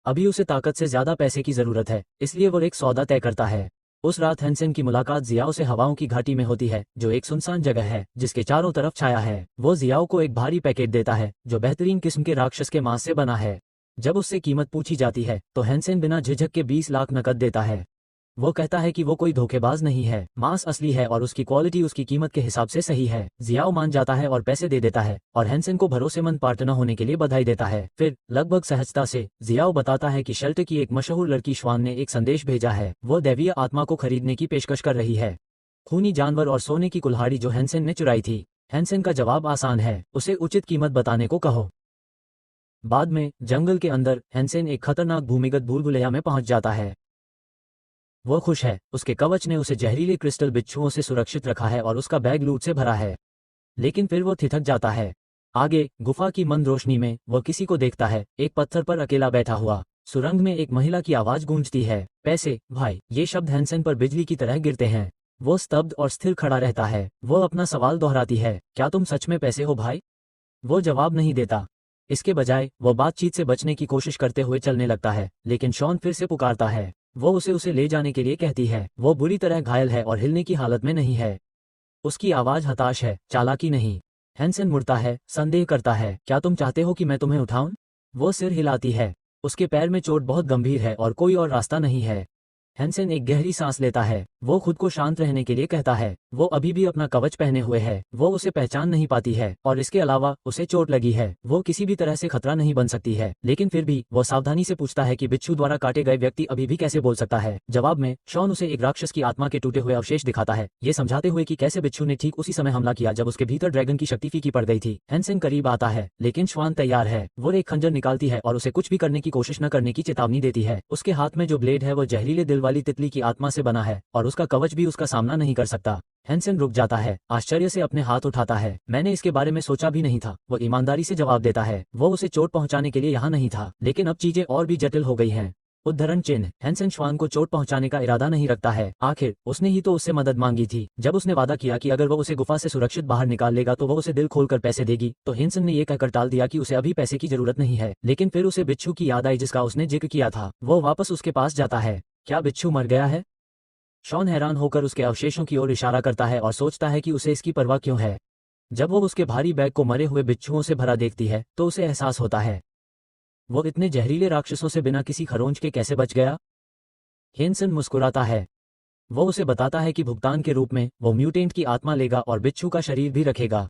A: अभी उसे ताकत से ज्यादा पैसे की जरूरत है, इसलिए वो एक सौदा तय करता है। उस रात हैंसन की मुलाकात जियाओ से हवाओं की घाटी में होती है, जो एक सुनसान जगह है जिसके चारों तरफ छाया है। वो जियाओ को एक भारी पैकेट देता है, जो बेहतरीन किस्म के राक्षस के मांस से बना है। जब उससे कीमत पूछी जाती है, तो हैंसन बिना झिझक के 20 लाख नकद देता है। वो कहता है कि वो कोई धोखेबाज नहीं है, मांस असली है और उसकी क्वालिटी उसकी कीमत के हिसाब से सही है। जियाओ मान जाता है और पैसे दे देता है और हैंसन को भरोसेमंद पार्टनर होने के लिए बधाई देता है। फिर लगभग सहजता से जियाओ बताता है कि शेल्टर की एक मशहूर लड़की श्वान ने एक संदेश भेजा है। वो दैवीय आत्मा को खरीदने की पेशकश कर रही है, खूनी जानवर और सोने की कुल्हाड़ी जो हैंसन ने चुराई थी। हैंसन का जवाब आसान है, उसे उचित कीमत बताने को कहो। बाद में जंगल के अंदर हैंसन एक खतरनाक भूमिगत भूलभुलैया में पहुंच जाता है। वो खुश है, उसके कवच ने उसे जहरीले क्रिस्टल बिच्छुओं से सुरक्षित रखा है और उसका बैग लूट से भरा है। लेकिन फिर वो ठिठक जाता है। आगे गुफा की मंद रोशनी में वो किसी को देखता है, एक पत्थर पर अकेला बैठा हुआ। सुरंग में एक महिला की आवाज गूंजती है, पैसे भाई। ये शब्द हैंसन पर बिजली की तरह गिरते हैं। वो स्तब्ध और स्थिर खड़ा रहता है। वो अपना सवाल दोहराती है, क्या तुम सच में पैसे हो भाई? वो जवाब नहीं देता। इसके बजाय वो बातचीत से बचने की कोशिश करते हुए चलने लगता है, लेकिन शॉन फिर से पुकारता है। वो उसे ले जाने के लिए कहती है। वो बुरी तरह घायल है और हिलने की हालत में नहीं है। उसकी आवाज हताश है, चालाकी नहीं। हैंसन मुड़ता है, संदेह करता है, क्या तुम चाहते हो कि मैं तुम्हें उठाऊं? वो सिर हिलाती है। उसके पैर में चोट बहुत गंभीर है और कोई और रास्ता नहीं है। हैंसेन एक गहरी सांस लेता है। वो खुद को शांत रहने के लिए कहता है। वो अभी भी अपना कवच पहने हुए है। वो उसे पहचान नहीं पाती है और इसके अलावा उसे चोट लगी है। वो किसी भी तरह से खतरा नहीं बन सकती है, लेकिन फिर भी वो सावधानी से पूछता है कि बिच्छू द्वारा काटे गए व्यक्ति अभी भी कैसे बोल सकता है। जवाब में शॉन उसे एक राक्षस की आत्मा के टूटे हुए अवशेष दिखाता है, ये समझाते हुए कि कैसे बिच्छू ने ठीक उसी समय हमला किया जब उसके भीतर ड्रैगन की शक्ति फीकी पड़ गई थी। हैंसेन करीब आता है, लेकिन श्वान तैयार है। वो एक खंजर निकालती है और उसे कुछ भी करने की कोशिश न करने की चेतावनी देती है। उसके हाथ में जो ब्लेड है वो जहरीले दिल वाली तितली की आत्मा से बना है और उसका कवच भी उसका सामना नहीं कर सकता। हैंसेन रुक जाता है, आश्चर्य से अपने हाथ उठाता है। मैंने इसके बारे में सोचा भी नहीं था, वो ईमानदारी से जवाब देता है। वो उसे चोट पहुंचाने के लिए यहाँ नहीं था, लेकिन अब चीजें और भी जटिल हो गई हैं। उद्धरण चिन्ह, हैंसेन श्वान को चोट पहुंचाने का इरादा नहीं रखता है। आखिर उसने ही तो उससे मदद मांगी थी। जब उसने वादा किया कि अगर वो उसे गुफा से सुरक्षित बाहर निकाल लेगा तो वो उसे दिल खोलकर पैसे देगी, तो हैंसेन ने ये कहकर टाल दिया कि उसे अभी पैसे की जरूरत नहीं है। लेकिन फिर उसे बिच्छू की याद आई जिसका उसने जिक्र किया था। वो वापस उसके पास जाता है। क्या बिच्छू मर गया है? शॉन हैरान होकर उसके अवशेषों की ओर इशारा करता है और सोचता है कि उसे इसकी परवाह क्यों है। जब वो उसके भारी बैग को मरे हुए बिच्छुओं से भरा देखती है तो उसे एहसास होता है, वो इतने जहरीले राक्षसों से बिना किसी खरोंच के कैसे बच गया। हैंसेन मुस्कुराता है। वो उसे बताता है कि भुगतान के रूप में वो म्यूटेंट की आत्मा लेगा और बिच्छू का शरीर भी रखेगा।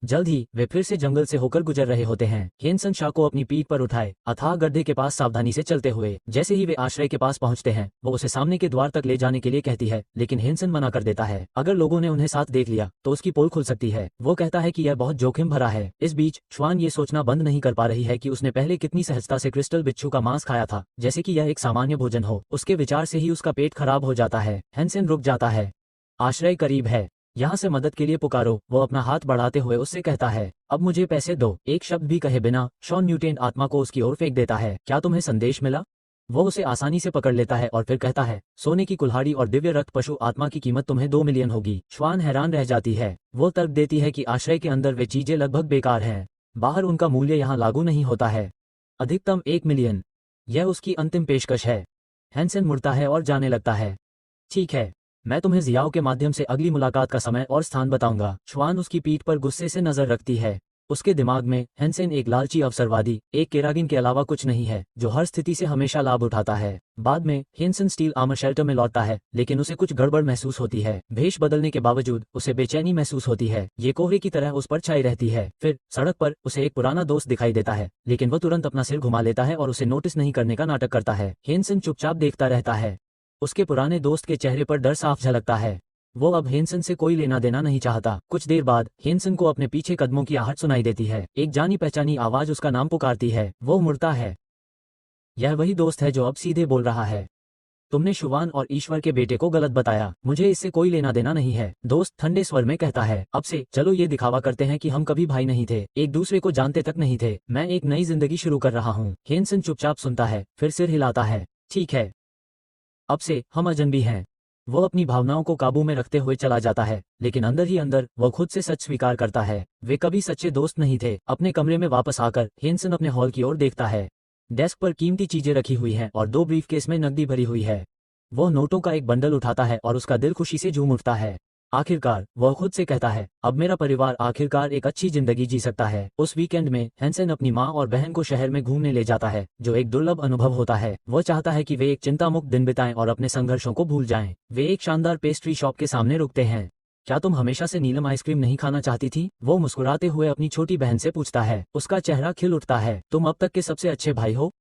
A: जल्द ही वे फिर से जंगल से होकर गुजर रहे होते हैं। हैंसेन शॉ को अपनी पीठ पर उठाए अथाह गड्ढे के पास सावधानी से चलते हुए। जैसे ही वे आश्रय के पास पहुंचते हैं, वो उसे सामने के द्वार तक ले जाने के लिए कहती है, लेकिन हैंसेन मना कर देता है। अगर लोगों ने उन्हें साथ देख लिया तो उसकी पोल खुल सकती है। वो कहता है कि यह बहुत जोखिम भरा है। इस बीच श्वान ये सोचना बंद नहीं कर पा रही है कि उसने पहले कितनी सहजता से क्रिस्टल बिच्छू का मांस खाया था, जैसे कि यह एक सामान्य भोजन हो। उसके विचार से ही उसका पेट खराब हो जाता है। हैंसेन रुक जाता है। आश्रय करीब है, यहाँ से मदद के लिए पुकारो। वो अपना हाथ बढ़ाते हुए उससे कहता है, अब मुझे पैसे दो। एक शब्द भी कहे बिना शॉन म्यूटेंट आत्मा को उसकी ओर फेंक देता है। क्या तुम्हें संदेश मिला? वो उसे आसानी से पकड़ लेता है और फिर कहता है, सोने की कुल्हाड़ी और दिव्य रक्त पशु आत्मा की कीमत तुम्हें 2 मिलियन होगी। श्वान हैरान रह जाती है। वो तर्क देती है कि आश्रय के अंदर वे चीजें लगभग बेकार हैं, बाहर उनका मूल्य यहाँ लागू नहीं होता है। अधिकतम 1 मिलियन, यह उसकी अंतिम पेशकश है। हैंसेन मुड़ता है और जाने लगता है। ठीक है, मैं तुम्हें जियाओ के माध्यम से अगली मुलाकात का समय और स्थान बताऊंगा। श्वान उसकी पीठ पर गुस्से से नजर रखती है। उसके दिमाग में हैंसेन एक लालची अवसरवादी, एक केरागिन के अलावा कुछ नहीं है, जो हर स्थिति से हमेशा लाभ उठाता है। बाद में हैंसेन स्टील आर्मर शेल्टर में लौटता है, लेकिन उसे कुछ गड़बड़ महसूस होती है। भेष बदलने के बावजूद उसे बेचैनी महसूस होती है। ये कोहरे की तरह उस पर छाई रहती है। फिर सड़क पर उसे एक पुराना दोस्त दिखाई देता है, लेकिन वो तुरंत अपना सिर घुमा लेता है और उसे नोटिस नहीं करने का नाटक करता है। हैंसेन चुपचाप देखता रहता है। उसके पुराने दोस्त के चेहरे पर डर साफ झलकता है। वो अब हैंसेन से कोई लेना देना नहीं चाहता। कुछ देर बाद हैंसेन को अपने पीछे कदमों की आहट सुनाई देती है। एक जानी पहचानी आवाज उसका नाम पुकारती है। वो मुड़ता है। यह वही दोस्त है जो अब सीधे बोल रहा है, तुमने शुवान और ईश्वर के बेटे को गलत बताया, मुझे इससे कोई लेना देना नहीं है। दोस्त ठंडे स्वर में कहता है, अब से चलो ये दिखावा करते हैं कि हम कभी भाई नहीं थे, एक दूसरे को जानते तक नहीं थे। मैं एक नई जिंदगी शुरू कर रहा हूँ। हैंसेन चुपचाप सुनता है, फिर सिर हिलाता है। ठीक है, अब से हम अजनबी हैं। वो अपनी भावनाओं को काबू में रखते हुए चला जाता है, लेकिन अंदर ही अंदर वो खुद से सच स्वीकार करता है, वे कभी सच्चे दोस्त नहीं थे। अपने कमरे में वापस आकर हैंसेन अपने हॉल की ओर देखता है। डेस्क पर कीमती चीजें रखी हुई हैं और 2 ब्रीफकेस में नकदी भरी हुई है। वो नोटों का एक बंडल उठाता है और उसका दिल खुशी से झूम उठता है। आखिरकार, वह खुद से कहता है, अब मेरा परिवार आखिरकार एक अच्छी जिंदगी जी सकता है। उस वीकेंड में हैंसेन अपनी माँ और बहन को शहर में घूमने ले जाता है, जो एक दुर्लभ अनुभव होता है। वो चाहता है कि वे एक चिंतामुक्त दिन बिताएं और अपने संघर्षों को भूल जाएं। वे एक शानदार पेस्ट्री शॉप के सामने रुकते हैं। क्या तुम हमेशा से नीलम आइसक्रीम नहीं खाना चाहती थी? वो मुस्कुराते हुए अपनी छोटी बहन से पूछता है। उसका चेहरा खिल उठता है। तुम अब तक के सबसे अच्छे भाई हो।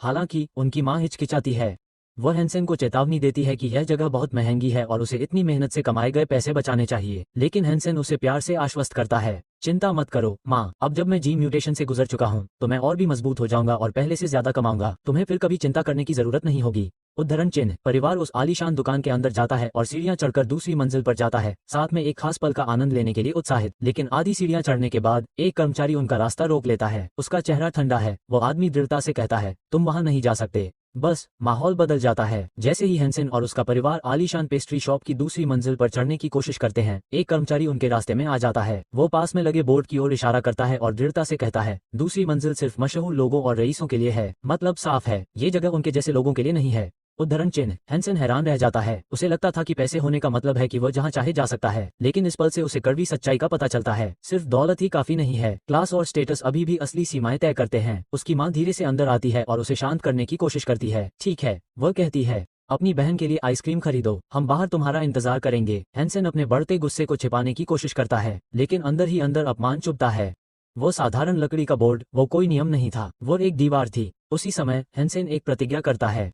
A: हालांकि उनकी माँ हिचकिचाती है। वह हैंसेन को चेतावनी देती है कि यह जगह बहुत महंगी है और उसे इतनी मेहनत से कमाए गए पैसे बचाने चाहिए, लेकिन हैंसेन उसे प्यार से आश्वस्त करता है, चिंता मत करो माँ, अब जब मैं जीन म्यूटेशन से गुजर चुका हूँ तो मैं और भी मजबूत हो जाऊंगा और पहले से ज्यादा कमाऊंगा। तुम्हें फिर कभी चिंता करने की जरूरत नहीं होगी। उद्धरण चिन्ह, परिवार उस आलीशान दुकान के अंदर जाता है और सीढ़ियां चढ़कर दूसरी मंजिल पर जाता है, साथ में एक खास पल का आनंद लेने के लिए उत्साहित। लेकिन आधी सीढ़ियां चढ़ने के बाद एक कर्मचारी उनका रास्ता रोक लेता है। उसका चेहरा ठंडा है। वो आदमी दृढ़ता से कहता है, तुम वहां नहीं जा सकते। बस माहौल बदल जाता है। जैसे ही हैंसेन और उसका परिवार आलीशान पेस्ट्री शॉप की दूसरी मंजिल पर चढ़ने की कोशिश करते हैं, एक कर्मचारी उनके रास्ते में आ जाता है। वो पास में लगे बोर्ड की ओर इशारा करता है और दृढ़ता से कहता है, दूसरी मंजिल सिर्फ मशहूर लोगों और रईसों के लिए है। मतलब साफ है, ये जगह उनके जैसे लोगों के लिए नहीं है। उद्धरण चिन्ह। हैंसन हैरान रह जाता है। उसे लगता था कि पैसे होने का मतलब है कि वह जहां चाहे जा सकता है, लेकिन इस पल से उसे कड़वी सच्चाई का पता चलता है। सिर्फ दौलत ही काफी नहीं है, क्लास और स्टेटस अभी भी असली सीमाएं तय करते हैं। उसकी माँ धीरे से अंदर आती है और उसे शांत करने की कोशिश करती है। ठीक है, वह कहती है, अपनी बहन के लिए आइसक्रीम खरीदो, हम बाहर तुम्हारा इंतजार करेंगे। हैंसन अपने बढ़ते गुस्से को छिपाने की कोशिश करता है, लेकिन अंदर ही अंदर अपमान चुभता है। वो साधारण लकड़ी का बोर्ड, वो कोई नियम नहीं था, वो एक दीवार थी। उसी समय हैंसन एक प्रतिज्ञा करता है।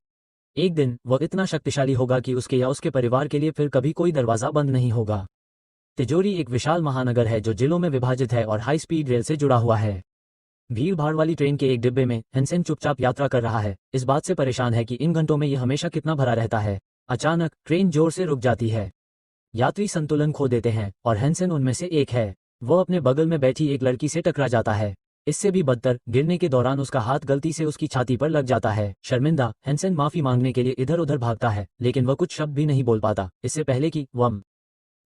A: एक दिन वह इतना शक्तिशाली होगा कि उसके या उसके परिवार के लिए फिर कभी कोई दरवाजा बंद नहीं होगा। तिजोरी एक विशाल महानगर है जो जिलों में विभाजित है और हाई स्पीड रेल से जुड़ा हुआ है। भीड़ भाड़ वाली ट्रेन के एक डिब्बे में हैंसन चुपचाप यात्रा कर रहा है, इस बात से परेशान है कि इन घंटों में यह हमेशा कितना भरा रहता है। अचानक ट्रेन जोर से रुक जाती है। यात्री संतुलन खो देते हैं और हैंसन उनमें से एक है। वो अपने बगल में बैठी एक लड़की से टकरा जाता है। इससे भी बदतर, गिरने के दौरान उसका हाथ गलती से उसकी छाती पर लग जाता है। शर्मिंदा, हैंसन माफी मांगने के लिए इधर उधर भागता है, लेकिन वह कुछ शब्द भी नहीं बोल पाता, इससे पहले कि वह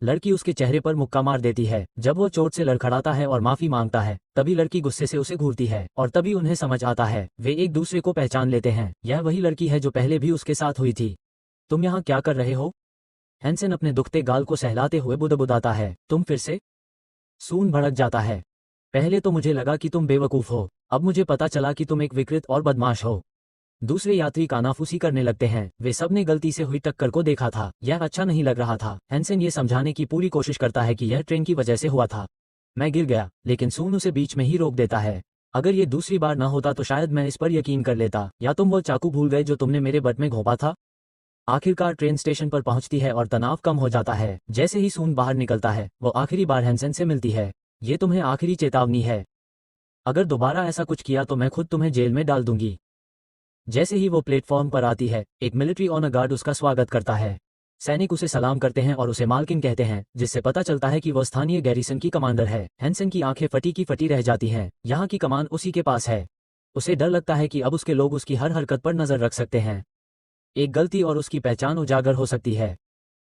A: लड़की उसके चेहरे पर मुक्का मार देती है। जब वो चोट से लड़खड़ाता है और माफी मांगता है, तभी लड़की गुस्से से उसे घूरती है और तभी उन्हें समझ आता है, वे एक दूसरे को पहचान लेते हैं। यह वही लड़की है जो पहले भी उसके साथ हुई थी। तुम यहाँ क्या कर रहे हो? हैंसन अपने दुखते गाल को सहलाते हुए बुदबुदाता है। तुम फिर से? सून भड़क जाता है। पहले तो मुझे लगा कि तुम बेवकूफ हो, अब मुझे पता चला कि तुम एक विकृत और बदमाश हो। दूसरे यात्री कानाफूसी करने लगते हैं। वे सब ने गलती से हुई टक्कर को देखा था, यह अच्छा नहीं लग रहा था। हैंसन ये समझाने की पूरी कोशिश करता है कि यह ट्रेन की वजह से हुआ था। मैं गिर गया, लेकिन सून उसे बीच में ही रोक देता है। अगर ये दूसरी बार ना होता तो शायद मैं इस पर यकीन कर लेता। या तुम वो चाकू भूल गए जो तुमने मेरे बट में घोंपा था? आखिरकार ट्रेन स्टेशन पर पहुंचती है और तनाव कम हो जाता है। जैसे ही सून बाहर निकलता है, वो आखिरी बार हैंसन से मिलती है। ये तुम्हें आखिरी चेतावनी है, अगर दोबारा ऐसा कुछ किया तो मैं खुद तुम्हें जेल में डाल दूंगी। जैसे ही वो प्लेटफॉर्म पर आती है, एक मिलिट्री ऑनर गार्ड उसका स्वागत करता है। सैनिक उसे सलाम करते हैं और उसे मालकिन कहते हैं, जिससे पता चलता है कि वह स्थानीय गैरिसन की कमांडर है। हैंसन की आंखें फटी की फटी रह जाती हैं। यहाँ की कमान उसी के पास है। उसे डर लगता है कि अब उसके लोग उसकी हर हरकत पर नजर रख सकते हैं। एक गलती और उसकी पहचान उजागर हो सकती है।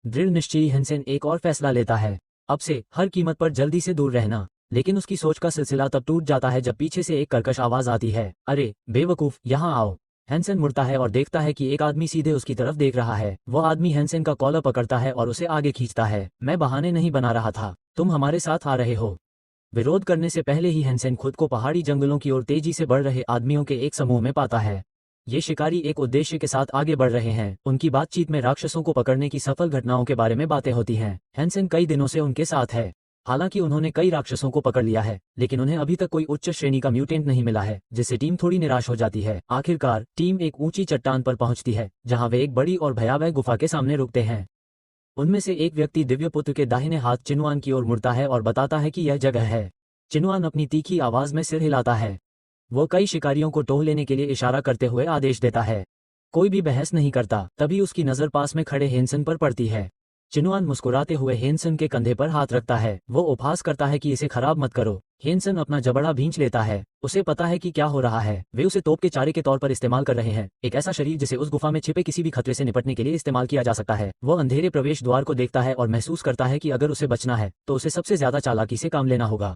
A: दृढ़ निश्चयी हैंसन एक और फैसला लेता है, अब से हर कीमत पर जल्दी से दूर रहना। लेकिन उसकी सोच का सिलसिला तब टूट जाता है जब पीछे से एक कर्कश आवाज आती है, अरे बेवकूफ, यहाँ आओ। हैंसन मुड़ता है और देखता है कि एक आदमी सीधे उसकी तरफ देख रहा है। वह आदमी हैंसन का कॉलर पकड़ता है और उसे आगे खींचता है। मैं बहाने नहीं बना रहा था, तुम हमारे साथ आ रहे हो। विरोध करने से पहले ही हैंसन खुद को पहाड़ी जंगलों की ओर तेजी से बढ़ रहे आदमियों के एक समूह में पाता है। ये शिकारी एक उद्देश्य के साथ आगे बढ़ रहे हैं। उनकी बातचीत में राक्षसों को पकड़ने की सफल घटनाओं के बारे में बातें होती हैं। हैंसन कई दिनों से उनके साथ है। हालांकि उन्होंने कई राक्षसों को पकड़ लिया है, लेकिन उन्हें अभी तक कोई उच्च श्रेणी का म्यूटेंट नहीं मिला है, जिससे टीम थोड़ी निराश हो जाती है। आखिरकार टीम एक ऊंची चट्टान पर पहुंचती है, जहां वे एक बड़ी और भयावह गुफा के सामने रुकते हैं। उनमें से एक व्यक्ति दिव्यपुत्र के दाहिने हाथ चिनुआन की ओर मुड़ता है और बताता है कि यह जगह है। चिनुआन अपनी तीखी आवाज में सिर हिलाता है। वो कई शिकारियों को टोह लेने के लिए इशारा करते हुए आदेश देता है। कोई भी बहस नहीं करता। तभी उसकी नजर पास में खड़े हैंसन पर पड़ती है। चिनुआन मुस्कुराते हुए हैंसन के कंधे पर हाथ रखता है। वो उपहास करता है कि इसे खराब मत करो। हैंसन अपना जबड़ा भींच लेता है। उसे पता है कि क्या हो रहा है। वे उसे तोप के चारे के तौर पर इस्तेमाल कर रहे हैं, एक ऐसा शरीर जिसे उस गुफा में छिपे किसी भी खतरे से निपटने के लिए इस्तेमाल किया जा सकता है। वो अंधेरे प्रवेश द्वार को देखता है और महसूस करता है कि अगर उसे बचना है तो उसे सबसे ज्यादा चालाकी से काम लेना होगा।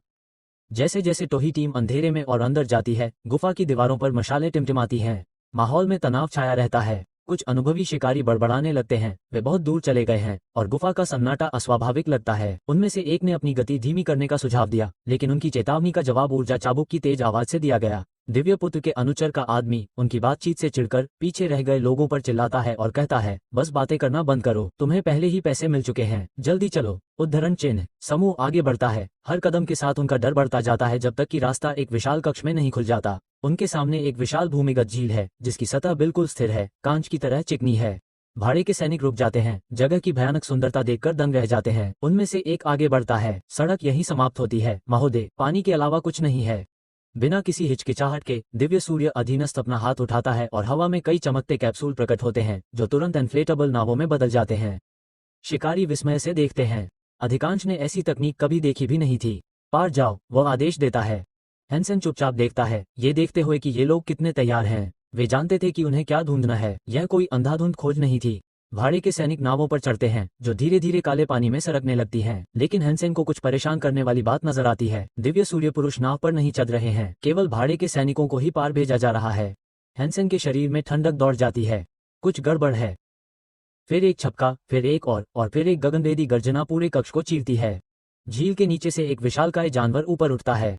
A: जैसे जैसे टोही टीम अंधेरे में और अंदर जाती है, गुफा की दीवारों पर मशालें टिमटिमाती हैं। माहौल में तनाव छाया रहता है। कुछ अनुभवी शिकारी बड़बड़ाने लगते हैं, वे बहुत दूर चले गए हैं और गुफा का सन्नाटा अस्वाभाविक लगता है। उनमें से एक ने अपनी गति धीमी करने का सुझाव दिया, लेकिन उनकी चेतावनी का जवाब ऊर्जा चाबुक की तेज आवाज से दिया गया। दिव्यपुत्र के अनुचर का आदमी उनकी बातचीत से चिढ़कर पीछे रह गए लोगों पर चिल्लाता है और कहता है, बस बातें करना बंद करो, तुम्हें पहले ही पैसे मिल चुके हैं, जल्दी चलो। उद्धरण चिन्ह। समूह आगे बढ़ता है। हर कदम के साथ उनका डर बढ़ता जाता है जब तक कि रास्ता एक विशाल कक्ष में नहीं खुल जाता। उनके सामने एक विशाल भूमिगत झील है, जिसकी सतह बिल्कुल स्थिर है, कांच की तरह चिकनी है। भाड़े के सैनिक रुक जाते हैं, जगह की भयानक सुंदरता देखकर दंग रह जाते हैं। उनमें से एक आगे बढ़ता है। सड़क यहीं समाप्त होती है महोदय, पानी के अलावा कुछ नहीं है। बिना किसी हिचकिचाहट के दिव्य सूर्य अधीनस्थ अपना हाथ उठाता है और हवा में कई चमकते कैप्सूल प्रकट होते हैं, जो तुरंत इन्फ्लेटेबल नावों में बदल जाते हैं। शिकारी विस्मय से देखते हैं। अधिकांश ने ऐसी तकनीक कभी देखी भी नहीं थी। पार जाओ, वह आदेश देता है। हैंसन चुपचाप देखता है, ये देखते हुए कि ये लोग कितने तैयार हैं। वे जानते थे कि उन्हें क्या ढूंढना है। यह कोई अंधाधुंध खोज नहीं थी। भाड़े के सैनिक नावों पर चढ़ते हैं, जो धीरे धीरे काले पानी में सरकने लगती हैं। लेकिन हैंसन को कुछ परेशान करने वाली बात नजर आती है। दिव्य सूर्य पुरुष नाव पर नहीं चढ़ रहे हैं, केवल भाड़े के सैनिकों को ही पार भेजा जा रहा है। हैंसन के शरीर में ठंडक दौड़ जाती है। कुछ गड़बड़ है। फिर एक छपका, फिर एक और फिर एक गगनभेदी गर्जना पूरे कक्ष को चीरती है। झील के नीचे से एक विशालकाय जानवर ऊपर उठता है।